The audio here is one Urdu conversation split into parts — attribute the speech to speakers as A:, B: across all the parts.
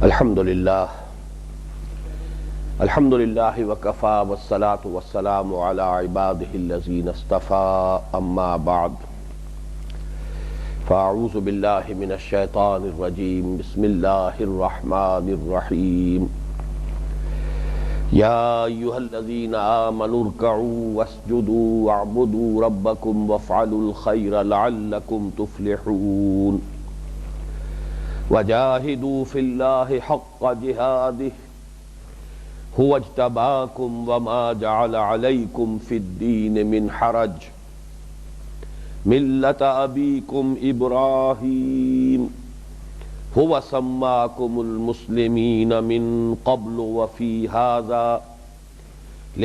A: الحمدللہ وکفا والصلاة والسلام علی عبادہ الذین اصطفیٰ اما بعد فاعوذ باللہ من الشیطان الرجیم بسم اللہ الرحمن الرحیم یا ایہا الذین آمنوا ارکعوا واسجدوا واعبدوا ربکم وافعلوا الخیر لعلکم تفلحون وجاہدوا فی اللہ حق جہادہ هو اجتباکم وما جعل علیکم فی الدین من حرج ملت ابیکم ابراہیم هو سماکم المسلمین من قبل وفی ھذا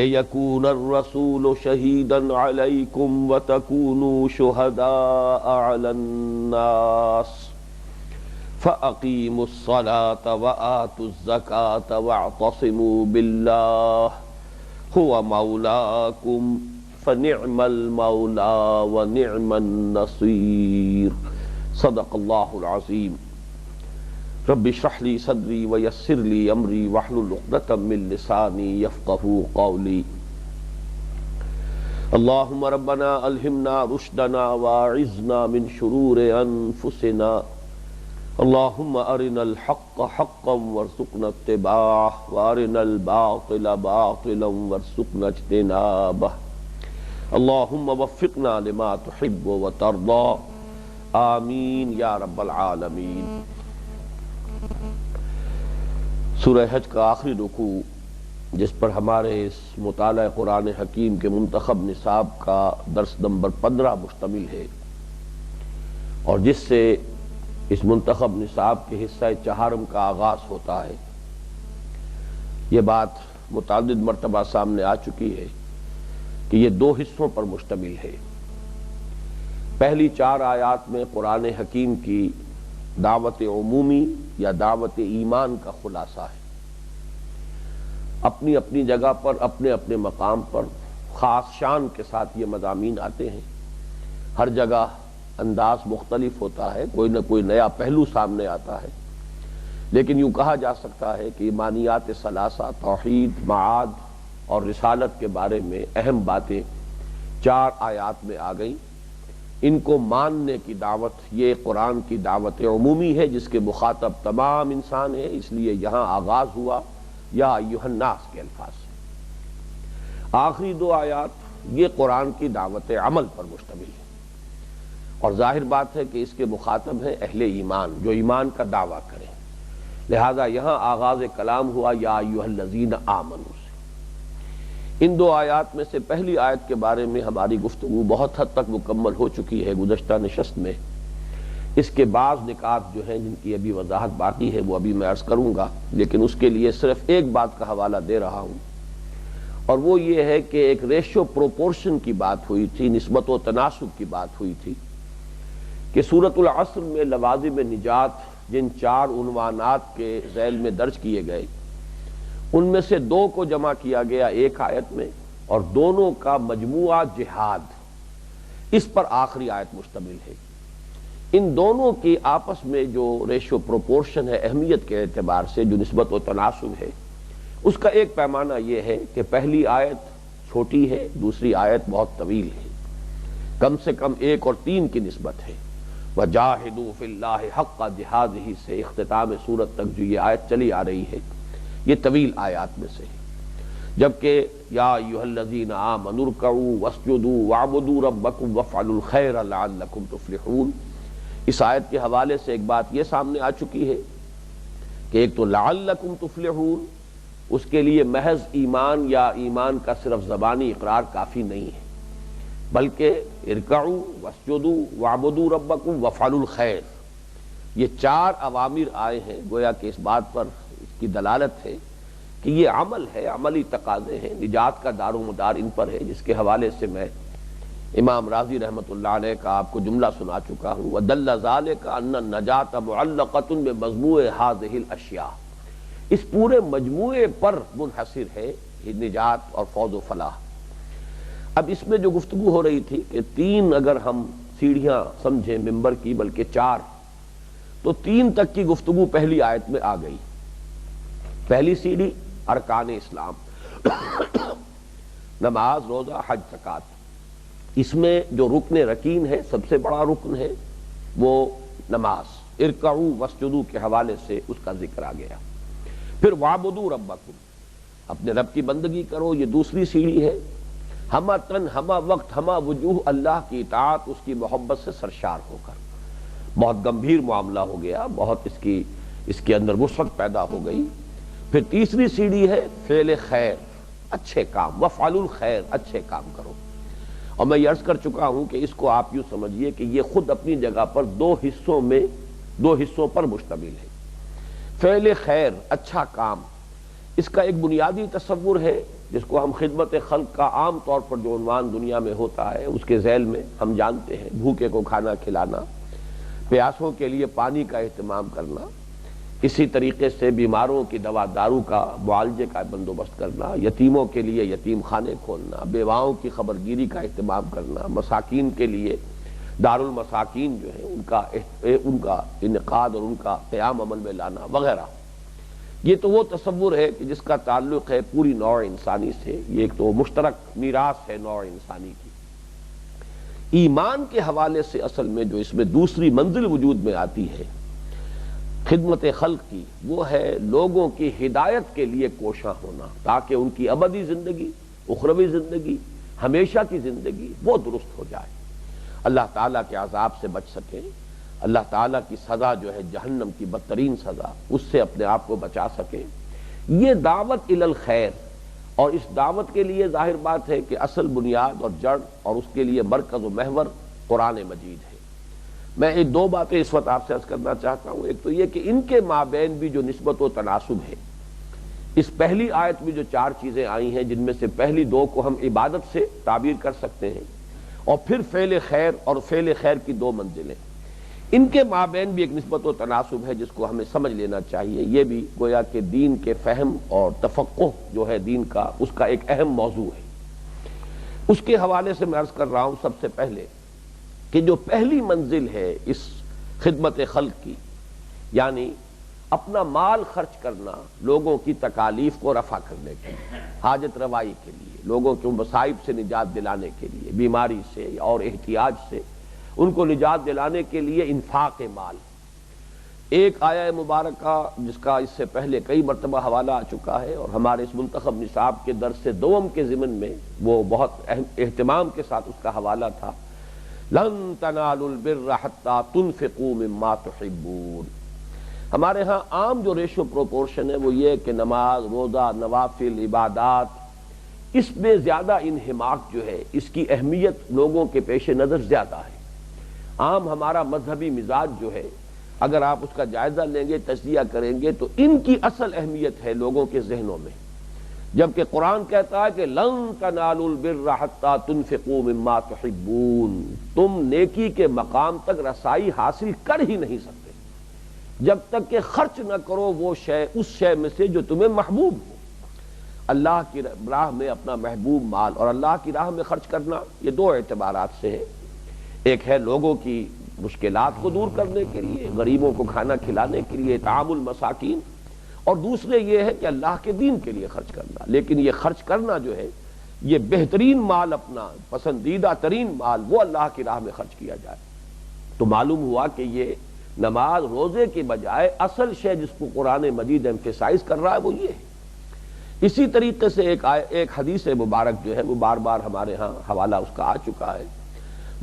A: لیکون الرسول شہیدا علیکم وتکونوا شہداء علی الناس فَأَقِيمُوا الصَّلَاةَ وَآتُوا الزَّكَاةَ وَاعْتَصِمُوا بِاللَّهِ هُوَ مَوْلَاكُمْ فَنِعْمَ الْمَوْلَى وَنِعْمَ النَّصِيرُ صدق اللہ العظیم رب اشرح لي صدری ویسر لي امری واحلل عقدۃ من لسانی یفقہوا قولی اللہم ربنا الہمنا رشدنا واعذنا من شرور انفسنا اللہم ارنا الحق حقا وارزقنا اتباعہ وارنا الباطل باطلا وارزقنا اجتنابہ اللہم وفقنا لما تحب وترضى آمین یا رب العالمین۔ سورہ حج کا آخری رکوع جس پر ہمارے اس مطالعہ قرآن حکیم کے منتخب نصاب کا درس نمبر 15 مشتمل ہے، اور جس سے اس منتخب نصاب کے حصہ چہارم کا آغاز ہوتا ہے، یہ بات متعدد مرتبہ سامنے آ چکی ہے کہ یہ دو حصوں پر مشتمل ہے۔ پہلی 4 آیات میں قرآن حکیم کی دعوت عمومی یا دعوت ایمان کا خلاصہ ہے، اپنی اپنی جگہ پر اپنے اپنے مقام پر خاص شان کے ساتھ یہ مضامین آتے ہیں۔ ہر جگہ انداز مختلف ہوتا ہے، کوئی نہ کوئی نیا پہلو سامنے آتا ہے، لیکن یوں کہا جا سکتا ہے کہ ایمانیات ثلاثہ، توحید، معاد اور رسالت کے بارے میں اہم باتیں 4 آیات میں آ گئیں۔ ان کو ماننے کی دعوت یہ قرآن کی دعوت عمومی ہے جس کے مخاطب تمام انسان ہیں، اس لیے یہاں آغاز ہوا یا ایھا الناس کے الفاظ سے۔ آخری 2 آیات یہ قرآن کی دعوت عمل پر مشتمل ہے، اور ظاہر بات ہے کہ اس کے مخاطب ہیں اہل ایمان جو ایمان کا دعویٰ کریں، لہذا یہاں آغاز کلام ہوا یا ایھا الذین آمنوا سے۔ ان 2 آیات میں سے پہلی آیت کے بارے میں ہماری گفتگو بہت حد تک مکمل ہو چکی ہے گزشتہ نشست میں۔ اس کے بعض نکات جو ہیں جن کی ابھی وضاحت باقی ہے وہ ابھی میں عرض کروں گا، لیکن اس کے لیے صرف ایک بات کا حوالہ دے رہا ہوں، اور وہ یہ ہے کہ ایک ریشو پروپورشن کی بات ہوئی تھی، نسبت و تناسب کی بات ہوئی تھی کہ سورۃ العصر میں لوازم نجات جن 4 عنوانات کے ذیل میں درج کیے گئے، ان میں سے 2 کو جمع کیا گیا ایک آیت میں، اور دونوں کا مجموعہ جہاد، اس پر آخری آیت مشتمل ہے۔ ان دونوں کی آپس میں جو ریشو پروپورشن ہے اہمیت کے اعتبار سے، جو نسبت و تناسب ہے، اس کا ایک پیمانہ یہ ہے کہ پہلی آیت چھوٹی ہے، دوسری آیت بہت طویل ہے، کم سے کم 1 اور 3 کی نسبت ہے۔ وَجَاهِدُوا فِي اللَّهِ حَقَّ جِهَادِهِ سے اختتام سورت تک جو یہ آیت چلی آ رہی ہے، یہ طویل آیات میں سے ہے، جبکہ یا ایھا الذین آمنوا ارکعوا واسجدوا واعبدوا ربکم وافعلوا الخیر لعلکم تفلحون، اس آیت کے حوالے سے ایک بات یہ سامنے آ چکی ہے کہ ایک تو لعلکم تفلحون، اس کے لیے محض ایمان یا ایمان کا صرف زبانی اقرار کافی نہیں ہے، بلکہ ارکعوا واسجدوا واعبدوا ربکم وافعلوا الخیر، یہ 4 اوامر آئے ہیں، گویا کہ اس بات پر اس کی دلالت ہے کہ یہ عمل ہے، عملی تقاضے ہیں، نجات کا دار و مدار ان پر ہے، جس کے حوالے سے میں امام راضی رحمۃ اللہ علیہ کا آپ کو جملہ سنا چکا ہوں، وَدَلَّ ذَلِكَ أَنَّ النَّجَاةَ مُعَلَّقَةٌ بِمَجْمُوعِ هَذِهِ الْأَشْيَاءِ، اس پورے مجموعے پر منحصر ہے نجات اور فوز و فلاح۔ اب اس میں جو گفتگو ہو رہی تھی کہ 3 اگر ہم سیڑھیاں سمجھیں ممبر کی، بلکہ 4، تو 3 تک کی گفتگو پہلی آیت میں آ گئی، پہلی سیڑھی ارکان اسلام، نماز، روزہ، حج، زکوٰۃ۔ اس میں جو رکن رکین ہے، سب سے بڑا رکن ہے وہ نماز۔ ارکعوا واسجدوا کے حوالے سے اس کا ذکر آ گیا۔ پھر وعبدوا ربکم، اپنے رب کی بندگی کرو، یہ دوسری سیڑھی ہے۔ ہمہ تن، ہمہ وقت، ہمہ وجوہ اللہ کی اطاعت، اس کی محبت سے سرشار ہو کر۔ بہت گمبھیر معاملہ ہو گیا، بہت اس کے اندر وسعت پیدا ہو گئی۔ پھر تیسری سیڑھی ہے فعل خیر، اچھے کام، وفعلوا الخیر، اچھے کام کرو۔ اور میں یہ عرض کر چکا ہوں کہ اس کو آپ یوں سمجھیے کہ یہ خود اپنی جگہ پر دو حصوں پر مشتمل ہے۔ فعل خیر، اچھا کام، اس کا ایک بنیادی تصور ہے جس کو ہم خدمت خلق کا عام طور پر جو عنوان دنیا میں ہوتا ہے اس کے ذیل میں ہم جانتے ہیں، بھوکے کو کھانا کھلانا، پیاسوں کے لیے پانی کا اہتمام کرنا، اسی طریقے سے بیماروں کی دوا دارو کا معالجے کا بندوبست کرنا، یتیموں کے لیے یتیم خانے کھولنا، بیواؤں کی خبرگیری کا اہتمام کرنا، مساکین کے لیے دارالمساکین جو ہے ان کا انعقاد اور ان کا قیام عمل میں لانا وغیرہ۔ یہ تو وہ تصور ہے کہ جس کا تعلق ہے پوری نوع انسانی سے، یہ ایک تو مشترک میراث ہے نوع انسانی کی۔ ایمان کے حوالے سے اصل میں جو اس میں دوسری منزل وجود میں آتی ہے خدمت خلق کی، وہ ہے لوگوں کی ہدایت کے لیے کوشاں ہونا، تاکہ ان کی ابدی زندگی، اخروی زندگی، ہمیشہ کی زندگی وہ درست ہو جائے، اللہ تعالیٰ کے عذاب سے بچ سکیں، اللہ تعالیٰ کی سزا جو ہے جہنم کی بدترین سزا، اس سے اپنے آپ کو بچا سکیں۔ یہ دعوت الی الخیر، اور اس دعوت کے لیے ظاہر بات ہے کہ اصل بنیاد اور جڑ اور اس کے لیے مرکز و محور قرآن مجید ہے۔ میں ایک دو باتیں اس وقت آپ سے عرض کرنا چاہتا ہوں۔ ایک تو یہ کہ ان کے مابین بھی جو نسبت و تناسب ہے، اس پہلی آیت میں جو چار چیزیں آئی ہیں جن میں سے پہلی دو کو ہم عبادت سے تعبیر کر سکتے ہیں، اور پھر فعل خیر اور فعل خیر کی دو منزلیں، ان کے مابین بھی ایک نسبت و تناسب ہے جس کو ہمیں سمجھ لینا چاہیے۔ یہ بھی گویا کہ دین کے فہم اور تفقہ جو ہے دین کا، اس کا ایک اہم موضوع ہے۔ اس کے حوالے سے میں عرض کر رہا ہوں سب سے پہلے کہ جو پہلی منزل ہے اس خدمت خلق کی، یعنی اپنا مال خرچ کرنا لوگوں کی تکالیف کو رفع کرنے کے لیے، حاجت روائی کے لیے، لوگوں کے مصائب سے نجات دلانے کے لیے، بیماری سے اور احتیاج سے ان کو نجات دلانے کے لیے انفاق مال۔ ایک آیہ مبارکہ جس کا اس سے پہلے کئی مرتبہ حوالہ آ چکا ہے اور ہمارے اس منتخب نصاب کے درس دوم کے ضمن میں وہ بہت اہتمام کے ساتھ اس کا حوالہ تھا، لن تنالوا البر حتى تنفقوا مما تحبون۔ ہمارے ہاں عام جو ریشو پروپورشن ہے وہ یہ کہ نماز، روزہ، نوافل، عبادات، اس میں زیادہ انہماک جو ہے، اس کی اہمیت لوگوں کے پیش نظر زیادہ ہے۔ عام ہمارا مذہبی مزاج جو ہے، اگر آپ اس کا جائزہ لیں گے، تجزیہ کریں گے، تو ان کی اصل اہمیت ہے لوگوں کے ذہنوں میں، جبکہ قرآن کہتا ہے کہ لن تنالوا البر حتى تنفقوا مما تحبون، تم نیکی کے مقام تک رسائی حاصل کر ہی نہیں سکتے جب تک کہ خرچ نہ کرو وہ شے، اس شے میں سے جو تمہیں محبوب ہو۔ اللہ کی راہ میں اپنا محبوب مال اور اللہ کی راہ میں خرچ کرنا، یہ دو اعتبارات سے ہے۔ ایک ہے لوگوں کی مشکلات کو دور کرنے کے لیے، غریبوں کو کھانا کھلانے کے لیے، اطعام المساکین، اور دوسرے یہ ہے کہ اللہ کے دین کے لیے خرچ کرنا۔ لیکن یہ خرچ کرنا جو ہے، یہ بہترین مال، اپنا پسندیدہ ترین مال، وہ اللہ کی راہ میں خرچ کیا جائے۔ تو معلوم ہوا کہ یہ نماز روزے کے بجائے اصل شے جس کو قرآن مجید ایمفیسائز کر رہا ہے وہ یہ ہے۔ اسی طریقے سے ایک حدیث مبارک جو ہے وہ بار بار ہمارے ہاں حوالہ اس کا آ چکا ہے،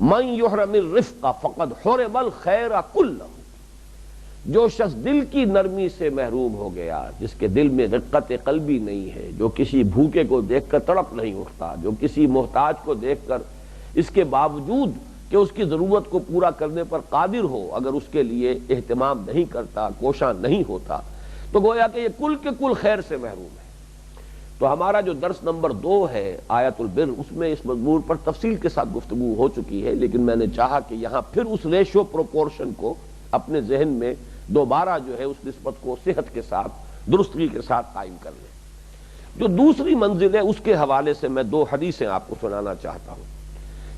A: من یحرم الرفق فقد حرم الخیر کلہ، جو شخص دل کی نرمی سے محروم ہو گیا، جس کے دل میں رقت قلبی نہیں ہے، جو کسی بھوکے کو دیکھ کر تڑپ نہیں اٹھتا، جو کسی محتاج کو دیکھ کر اس کے باوجود کہ اس کی ضرورت کو پورا کرنے پر قادر ہو، اگر اس کے لیے اہتمام نہیں کرتا، کوشاں نہیں ہوتا، تو گویا کہ یہ کل کے کل خیر سے محروم ہے۔ تو ہمارا جو درس نمبر 2 ہے آیت البر، اس میں اس مضمون پر تفصیل کے ساتھ گفتگو ہو چکی ہے، لیکن میں نے چاہا کہ یہاں پھر اس ریشو پروپورشن کو اپنے ذہن میں دوبارہ جو ہے اس نسبت کو صحت کے ساتھ، درستگی کے ساتھ قائم کر لیں۔ جو دوسری منزل ہے اس کے حوالے سے میں 2 حدیثیں آپ کو سنانا چاہتا ہوں،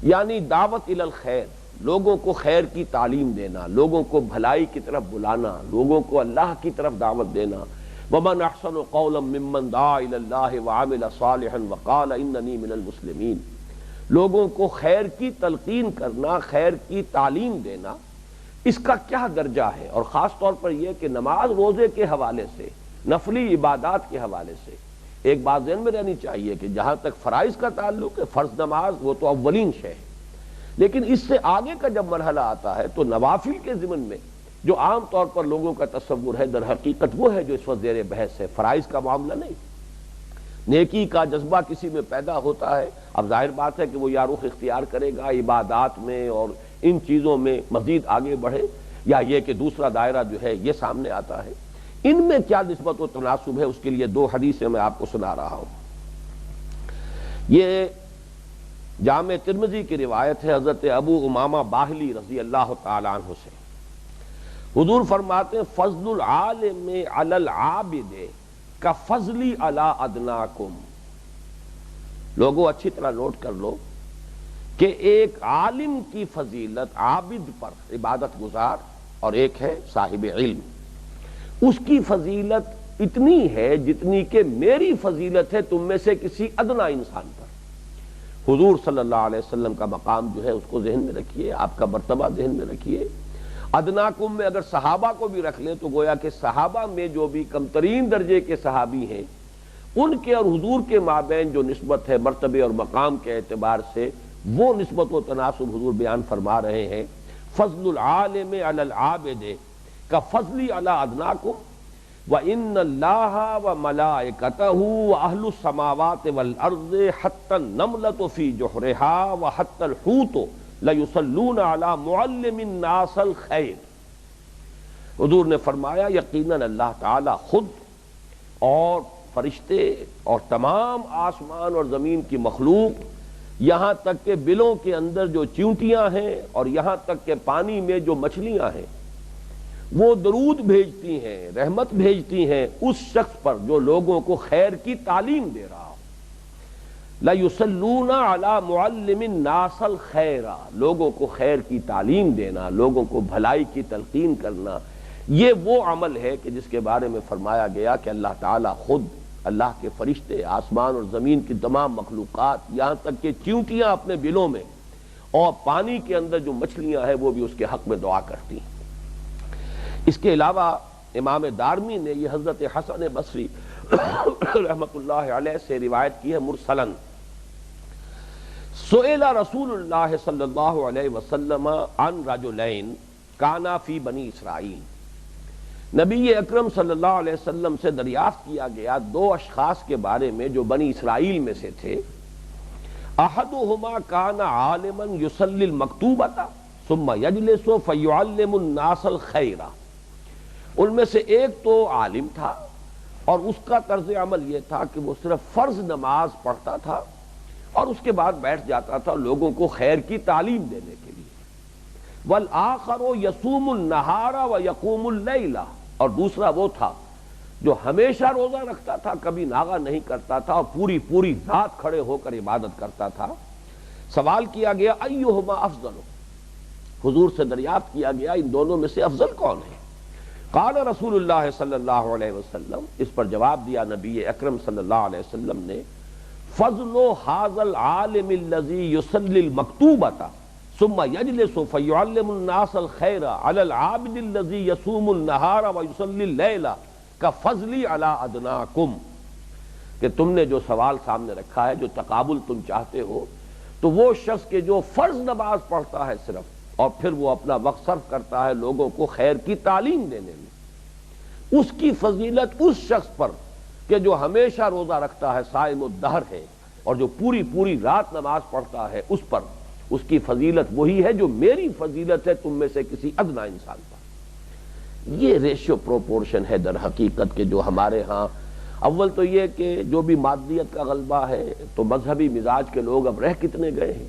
A: یعنی دعوت الی الخیر، لوگوں کو خیر کی تعلیم دینا، لوگوں کو بھلائی کی طرف بلانا، لوگوں کو اللہ کی طرف دعوت دینا، ومن احسن قولا ممن دعا الی اللہ وعمل صالحا وقال اننی من المسلمین، لوگوں کو خیر کی تلقین کرنا، خیر کی تعلیم دینا، اس کا کیا درجہ ہے، اور خاص طور پر یہ کہ نماز روزے کے حوالے سے، نفلی عبادات کے حوالے سے ایک بات ذہن میں رہنی چاہیے کہ جہاں تک فرائض کا تعلق ہے، فرض نماز وہ تو اولین شے ہے، لیکن اس سے آگے کا جب مرحلہ آتا ہے تو نوافل کے ضمن میں جو عام طور پر لوگوں کا تصور ہے در حقیقت وہ ہے جو اس وقت زیر بحث ہے، فرائض کا معاملہ نہیں۔ نیکی کا جذبہ کسی میں پیدا ہوتا ہے، اب ظاہر بات ہے کہ وہ یا رخ اختیار کرے گا عبادات میں اور ان چیزوں میں مزید آگے بڑھے، یا یہ کہ دوسرا دائرہ جو ہے یہ سامنے آتا ہے۔ ان میں کیا نسبت و تناسب ہے، اس کے لیے دو حدیثیں میں آپ کو سنا رہا ہوں۔ یہ جامع ترمذی کی روایت ہے حضرت ابو امامہ باہلی رضی اللہ تعالی عنہ سے، حضور فرماتے ہیں فضل العالم علی العابد کفضلی علی ادناکم، لوگوں اچھی طرح نوٹ کر لو کہ ایک عالم کی فضیلت عابد پر، عبادت گزار، اور ایک ہے صاحب علم، اس کی فضیلت اتنی ہے جتنی کہ میری فضیلت ہے تم میں سے کسی ادنا انسان پر۔ حضور صلی اللہ علیہ وسلم کا مقام جو ہے اس کو ذہن میں رکھیے، آپ کا مرتبہ ذہن میں رکھیے۔ ادناکم میں اگر صحابہ کو بھی رکھ لیں تو گویا کہ صحابہ میں جو بھی کم ترین درجے کے صحابی ہیں ان کے اور حضور کے مابین جو نسبت ہے مرتبے اور مقام کے اعتبار سے، وہ نسبت و تناسب حضور بیان فرما رہے ہیں۔ فضل العالم علی العابد کفضلی علی ادناکم وَإِنَّ اللَّهَ وَمَلَائِكَتَهُ وَأَهْلُ السَّمَاوَاتِ وَالْأَرْضِ حَتَّى النَّمْلَةُ فِي جُحْرِهَا وَحَتَّى الْحُوتُ لَيُصَلُّونَ عَلَى مُعَلِّمِ النَّاسِ الْخَيْرِ، حضور نے فرمایا یقیناً اللہ تعالی خود اور فرشتے اور تمام آسمان اور زمین کی مخلوق، یہاں تک کہ بلوں کے اندر جو چیونٹیاں ہیں اور یہاں تک کہ پانی میں جو مچھلیاں ہیں، وہ درود بھیجتی ہیں، رحمت بھیجتی ہیں اس شخص پر جو لوگوں کو خیر کی تعلیم دے رہا ہو۔ لَيُصَلُّونَ عَلَى مُعَلِّمِ النَّاسَ الْخَيْرَ، لوگوں کو خیر کی تعلیم دینا، لوگوں کو بھلائی کی تلقین کرنا، یہ وہ عمل ہے کہ جس کے بارے میں فرمایا گیا کہ اللہ تعالیٰ خود، اللہ کے فرشتے، آسمان اور زمین کی تمام مخلوقات، یہاں تک کہ چیونٹیاں اپنے بلوں میں اور پانی کے اندر جو مچھلیاں ہیں وہ بھی اس کے حق میں دعا کرتی ہیں۔ اس کے علاوہ امام دارمی نے یہ حضرت حسن بصری رحمۃ اللہ علیہ سے روایت کی ہے مرسلاً، سئل رسول اللہ صلی اللہ علیہ وسلم عن رجلین کانا فی بنی اسرائیل، نبی اکرم صلی اللہ علیہ وسلم سے دریافت کیا گیا دو اشخاص کے بارے میں جو بنی اسرائیل میں سے تھے۔ احدہما کان عالما یصلی المکتوبۃ ثم یجلس فیعلم الناس الخیر، ان میں سے ایک تو عالم تھا اور اس کا طرز عمل یہ تھا کہ وہ صرف فرض نماز پڑھتا تھا اور اس کے بعد بیٹھ جاتا تھا لوگوں کو خیر کی تعلیم دینے کے لیے۔ والآخر یصوم النہار ویقوم اللیل، اور دوسرا وہ تھا جو ہمیشہ روزہ رکھتا تھا، کبھی ناغہ نہیں کرتا تھا اور پوری رات کھڑے ہو کر عبادت کرتا تھا۔ سوال کیا گیا ایہما افضل، حضور سے دریافت کیا گیا ان دونوں میں سے افضل کون ہے؟ قال رسول اللہ صلی اللہ علیہ وسلم، اس پر جواب دیا نبی اکرم صلی اللہ علیہ وسلم نے، فضل ھذا العالم الذی یصلی المکتوبۃ ثم یجلس فیعلم الناس الخیر علی العابد الذی یصوم النہار ویصلی اللیل کفضلی علی ادناکم، کہ تم نے جو سوال سامنے رکھا ہے، جو تقابل تم چاہتے ہو، تو وہ شخص کے جو فرض نماز پڑھتا ہے صرف اور پھر وہ اپنا وقت صرف کرتا ہے لوگوں کو خیر کی تعلیم دینے میں، اس کی فضیلت اس شخص پر کہ جو ہمیشہ روزہ رکھتا ہے، صائم الدہر ہے، اور جو پوری رات نماز پڑھتا ہے، اس پر اس کی فضیلت وہی ہے جو میری فضیلت ہے تم میں سے کسی ادنا انسان پر۔ یہ ریشیو پروپورشن ہے در حقیقت کہ جو ہمارے ہاں، اول تو یہ کہ جو بھی مادیت کا غلبہ ہے تو مذہبی مزاج کے لوگ اب رہ کتنے گئے ہیں،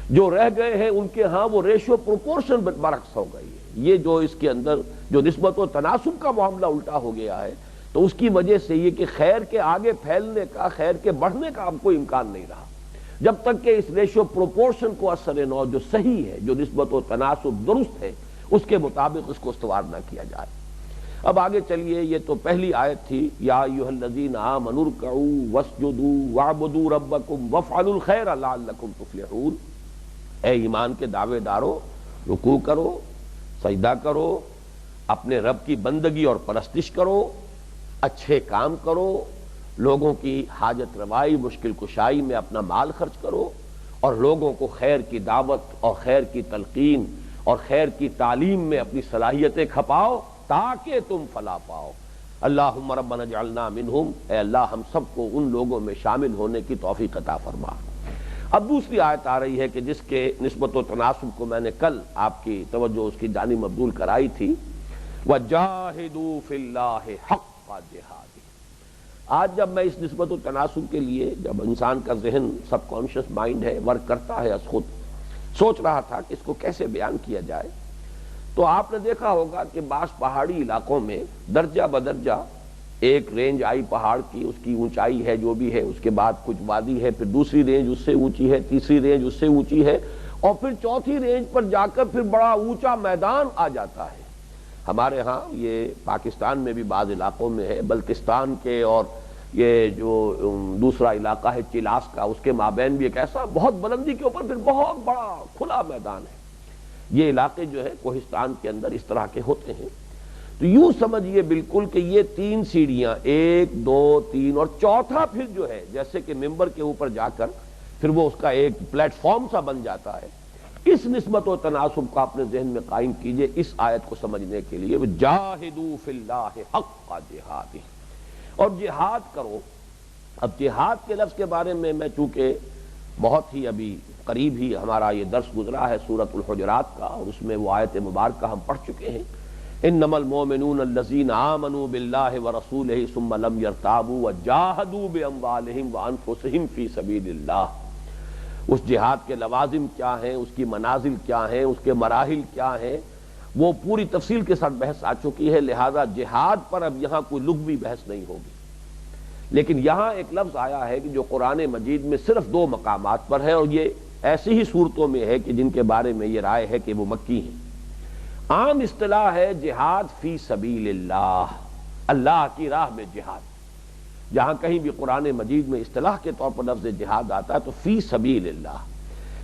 A: جو رہ گئے ہیں ان کے ہاں وہ ریشیو پروپورشن برعکس ہو گئی ہے۔ یہ جو اس کے اندر جو نسبت و تناسب کا معاملہ الٹا ہو گیا ہے، تو اس کی وجہ سے یہ کہ خیر کے آگے پھیلنے کا، خیر کے بڑھنے کا اب کوئی امکان نہیں رہا، جب تک کہ اس ریشیو پروپورشن کو اثر نو جو صحیح ہے، جو نسبت و تناسب درست ہے، اس کے مطابق اس کو استوار نہ کیا جائے۔ اب آگے چلیے، یہ تو پہلی آیت تھی، یا ایھا الذین آمنوا ارکعوا واسجدوا واعبدوا ربکم وافعلوا الخیر لعلکم تفلحون۔ اے ایمان کے دعوے دارو، رکوع کرو، سجدہ کرو، اپنے رب کی بندگی اور پرستش کرو، اچھے کام کرو، لوگوں کی حاجت روائی مشکل کشائی میں اپنا مال خرچ کرو، اور لوگوں کو خیر کی دعوت اور خیر کی تلقین اور خیر کی تعلیم میں اپنی صلاحیتیں کھپاؤ تاکہ تم فلاح پاؤ۔ اللہم ربنا اجعلنا منہم، اے اللہ ہم سب کو ان لوگوں میں شامل ہونے کی توفیق عطا فرما۔ اب دوسری آیت آ رہی ہے کہ جس کے نسبت و تناسب کو میں نے کل آپ کی توجہ اس کی جانب مبذول کرائی تھی، وَجَاهِدُوا فِي اللَّهِ حَقَّ جِهَادِهِ۔ آج جب میں اس نسبت و تناسب کے لیے، جب انسان کا ذہن سب کانشیس مائنڈ ہے، ورک کرتا ہے از خود، سوچ رہا تھا کہ اس کو کیسے بیان کیا جائے، تو آپ نے دیکھا ہوگا کہ بعض پہاڑی علاقوں میں درجہ بدرجہ ایک رینج آئی پہاڑ کی، اس کی اونچائی ہے جو بھی ہے، اس کے بعد کچھ وادی ہے، پھر دوسری رینج اس سے اونچی ہے، تیسری رینج اس سے اونچی ہے، اور پھر چوتھی رینج پر جا کر پھر بڑا اونچا میدان آ جاتا ہے۔ ہمارے ہاں یہ پاکستان میں بھی بعض علاقوں میں ہے، بلتستان کے اور یہ جو دوسرا علاقہ ہے چلاس کا، اس کے مابین بھی ایک ایسا بہت بلندی کے اوپر پھر بہت بڑا کھلا میدان ہے۔ یہ علاقے جو ہے کوہستان کے اندر اس طرح کے ہوتے ہیں، تو یوں سمجھیے بالکل کہ یہ تین سیڑھیاں، ایک دو تین، اور چوتھا پھر جو ہے جیسے کہ ممبر کے اوپر جا کر پھر وہ اس کا ایک پلیٹ فارم سا بن جاتا ہے۔ اس نسبت و تناسب کو اپنے ذہن میں قائم کیجئے اس آیت کو سمجھنے کے لیے، جاہدوا فی اللہ حق جہادہ، اور جہاد کرو۔ اب جہاد کے لفظ کے بارے میں چونکہ بہت ہی ابھی قریب ہی ہمارا یہ درس گزرا ہے سورۃ الحجرات کا، اور اس میں وہ آیت مبارکہ ہم پڑھ چکے ہیں، انما المؤمنون الذین آمنوا باللہ ورسولہ ثم لم یرتابوا وجاہدوا باموالہم وانفسہم فی سبیل اللہ۔ اس جہاد کے لوازم کیا ہیں، اس کی منازل کیا ہیں، اس کے مراحل کیا ہیں، وہ پوری تفصیل کے ساتھ بحث آ چکی ہے، لہذا جہاد پر اب یہاں کوئی لغوی بحث نہیں ہوگی۔ لیکن یہاں ایک لفظ آیا ہے کہ جو قرآن مجید میں صرف دو مقامات پر ہے، اور یہ ایسی ہی صورتوں میں ہے کہ جن کے بارے میں یہ رائے ہے کہ وہ مکی ہیں۔ عام اصطلاح ہے جہاد فی سبیل اللہ، اللہ کی راہ میں جہاد۔ جہاں کہیں بھی قرآن مجید میں اصطلاح کے طور پر لفظ جہاد آتا ہے تو فی سبیل اللہ۔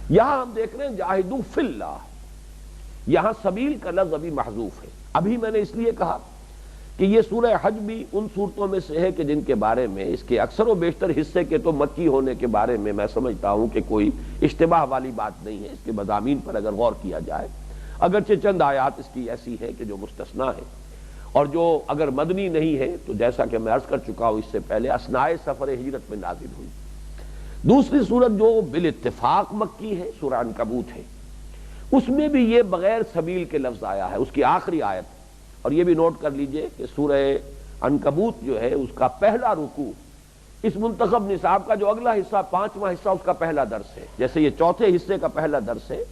A: یہاں ہم دیکھ رہے ہیں جاہدوا فی اللہ، یہاں سبیل کا لفظ ابھی محذوف ہے۔ ابھی میں نے اس لیے کہا کہ یہ سورہ حج بھی ان صورتوں میں سے ہے کہ جن کے بارے میں اس کے اکثر و بیشتر حصے کے تو مکی ہونے کے بارے میں سمجھتا ہوں کہ کوئی اشتباہ والی بات نہیں ہے، اس کے مضامین پر اگر غور کیا جائے، اگرچہ چند آیات اس کی ایسی ہے کہ جو مستثنی ہے، اور جو اگر مدنی نہیں ہے تو جیسا کہ میں عرض کر چکا ہوں اس سے پہلے اثناء سفر ہجرت میں نازل ہوئی۔ دوسری صورت جو بالاتفاق مکی ہے سورہ عنکبوت ہے، اس میں بھی یہ بغیر سبیل کے لفظ آیا ہے، اس کی آخری آیت۔ اور یہ بھی نوٹ کر لیجئے کہ سورہ عنکبوت جو ہے اس کا پہلا رکوع اس منتخب نصاب کا جو اگلا حصہ، پانچواں حصہ، اس کا پہلا درس ہے۔ جیسے یہ چوتھے حصے کا پہلا درس ہے،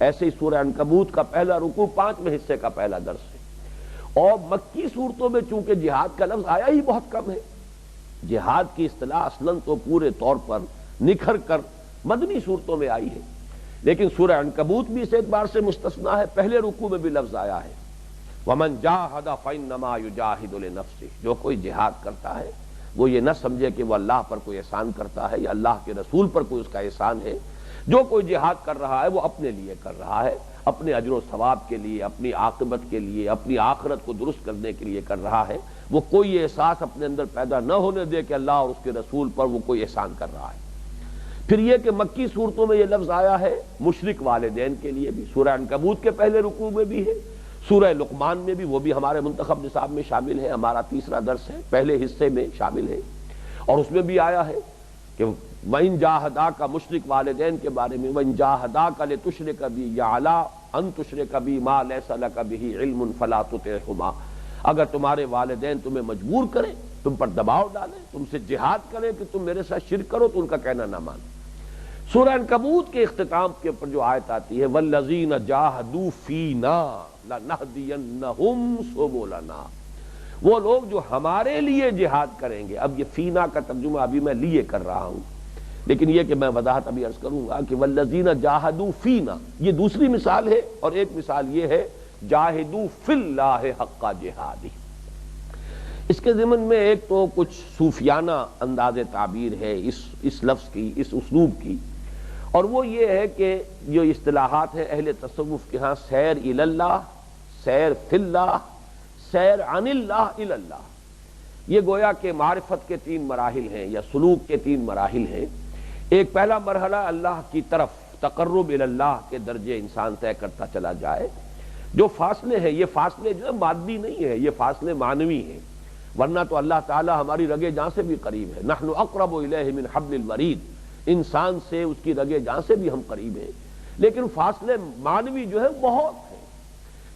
A: ایسے ہی سورہ عنکبوت کا پہلا رکوع پانچویں حصے کا پہلا درس ہے۔ اور مکی صورتوں میں چونکہ جہاد کا لفظ آیا ہی بہت کم ہے، جہاد کی اصطلاح اصلاً تو پورے طور پر نکھر کر مدنی صورتوں میں آئی ہے، لیکن سورہ عنکبوت بھی اس اعتبار سے مستثنیٰ ہے، پہلے رکوع میں بھی لفظ آیا ہے، وَمَنْ جَاهَدَ فَإِنَّمَا يُجَاهِدُ لِنَفْسِهِ۔ جو کوئی جہاد کرتا ہے وہ یہ نہ سمجھے کہ وہ اللہ پر کوئی احسان کرتا ہے یا اللہ کے رسول پر کوئی اس کا احسان ہے۔ جو کوئی جہاد کر رہا ہے وہ اپنے لیے کر رہا ہے، اپنے اجر و ثواب کے لیے، اپنی عاقبت کے لیے، اپنی آخرت کو درست کرنے کے لیے کر رہا ہے۔ وہ کوئی احساس اپنے اندر پیدا نہ ہونے دے کہ اللہ اور اس کے رسول پر وہ کوئی احسان کر رہا ہے۔ پھر یہ کہ مکی صورتوں میں یہ لفظ آیا ہے مشرک والدین کے لیے بھی، سورہ عنکبوت کے پہلے رکوع میں بھی ہے، سورہ لقمان میں بھی، وہ بھی ہمارے منتخب نصاب میں شامل ہے، ہمارا تیسرا درس ہے، پہلے حصے میں شامل ہے، اور اس میں بھی آیا ہے کہ وَإِن جَاهَدَاكَ مشرک والدین کے بارے میں، وَإِن جَاهَدَاكَ لِتُشْرِكَ بِي يَا عَلَىٰ أَن تُشْرِكَ بِي مَا لَيْسَ لَكَ بِهِ عِلْمٌ فَلَا تُطِعْهُمَا۔ اگر تمہارے والدین تمہیں مجبور کریں، تم پر دباؤ ڈالیں، تم سے جہاد کریں کہ تم میرے ساتھ شرک کرو، تو ان کا کہنا نہ مانو۔ سورہ عنکبوت کے اختتام کے اوپر جو آیت آتی ہے وَالَّذِينَ جَاهَدُوا فِينَا لَنَهْدِيَنَّهُمْ سُبُلَنَا، وہ لوگ جو ہمارے لیے جہاد کریں گے۔ اب یہ فینا کا ترجمہ ابھی میں لیے کر رہا ہوں، لیکن یہ کہ میں وضاحت ابھی عرض کروں گا کہ وَالَّذِينَ جَاهَدُوا فِينَا، یہ دوسری مثال ہے، اور ایک مثال یہ ہے جَاهِدُوا فِي اللَّهِ حَقَّ جِهَادِهِ۔ اس کے ضمن میں ایک تو کچھ صوفیانہ انداز تعبیر ہے اس لفظ کی، اس اسلوب کی، اور وہ یہ ہے کہ جو اصطلاحات ہیں اہل تصوف کے ہاں، سیر الی اللہ، سیر فی اللہ، سیر عن اللہ الی اللہ، یہ گویا کہ معرفت کے 3 مراحل ہیں یا سلوک کے 3 مراحل ہیں۔ ایک پہلا مرحلہ اللہ کی طرف تقرب الی اللہ کے درجے انسان طے کرتا چلا جائے۔ جو فاصلے ہیں یہ فاصلے جو ہے مادی نہیں ہے، یہ فاصلے معنوی ہیں، ورنہ تو اللہ تعالی ہماری رگے جان سے بھی قریب ہے۔ نحن اقرب الیہ من حبل الورید، انسان سے اس کی رگے جان سے بھی ہم قریب ہیں، لیکن فاصلے معنوی جو ہے بہت ہیں۔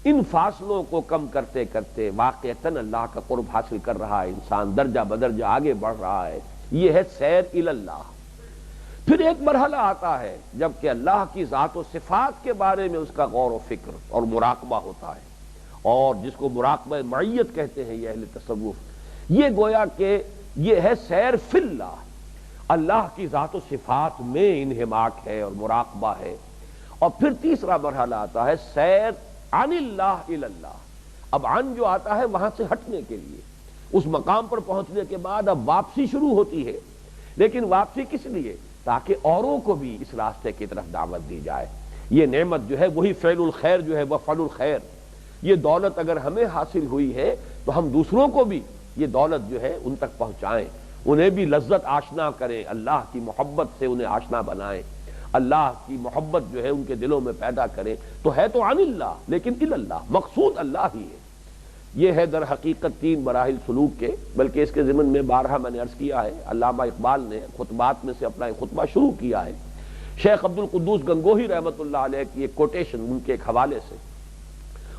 A: ان فاصلوں کو کم کرتے کرتے واقعتاً اللہ کا قرب حاصل کر رہا ہے انسان، درجہ بدرجہ آگے بڑھ رہا ہے، یہ ہے سیر الی اللہ۔ پھر ایک مرحلہ آتا ہے جبکہ اللہ کی ذات و صفات کے بارے میں اس کا غور و فکر اور مراقبہ ہوتا ہے، اور جس کو مراقبہ معیت کہتے ہیں یہ اہل تصوف، یہ گویا کہ یہ ہے سیر فی اللہ، اللہ کی ذات و صفات میں انہماک ہے اور مراقبہ ہے۔ اور پھر تیسرا مرحلہ آتا ہے سیر عن اللہ الی اللہ۔ اب عن جو آتا ہے وہاں سے ہٹنے کے لیے، اس مقام پر پہنچنے کے بعد اب واپسی شروع ہوتی ہے، لیکن واپسی کس لیے؟ تاکہ اوروں کو بھی اس راستے کی طرف دعوت دی جائے۔ یہ نعمت جو ہے وہی فعل الخیر جو ہے وہ فعل الخیر، یہ دولت اگر ہمیں حاصل ہوئی ہے تو ہم دوسروں کو بھی یہ دولت جو ہے ان تک پہنچائیں، انہیں بھی لذت آشنا کریں، اللہ کی محبت سے انہیں آشنا بنائیں، اللہ کی محبت جو ہے ان کے دلوں میں پیدا کریں۔ تو ہے تو عن اللہ لیکن الی اللہ، مقصود اللہ ہی ہے۔ یہ ہے در حقیقت 3 مراحل سلوک کے، بلکہ اس کے ضمن میں بارہا میں نے عرض کیا ہے، علامہ اقبال نے خطبات میں سے اپنا ایک خطبہ شروع کیا ہے، شیخ عبد القدوس گنگوہی رحمۃ اللہ علیہ کی ایک کوٹیشن ان کے ایک حوالے سے،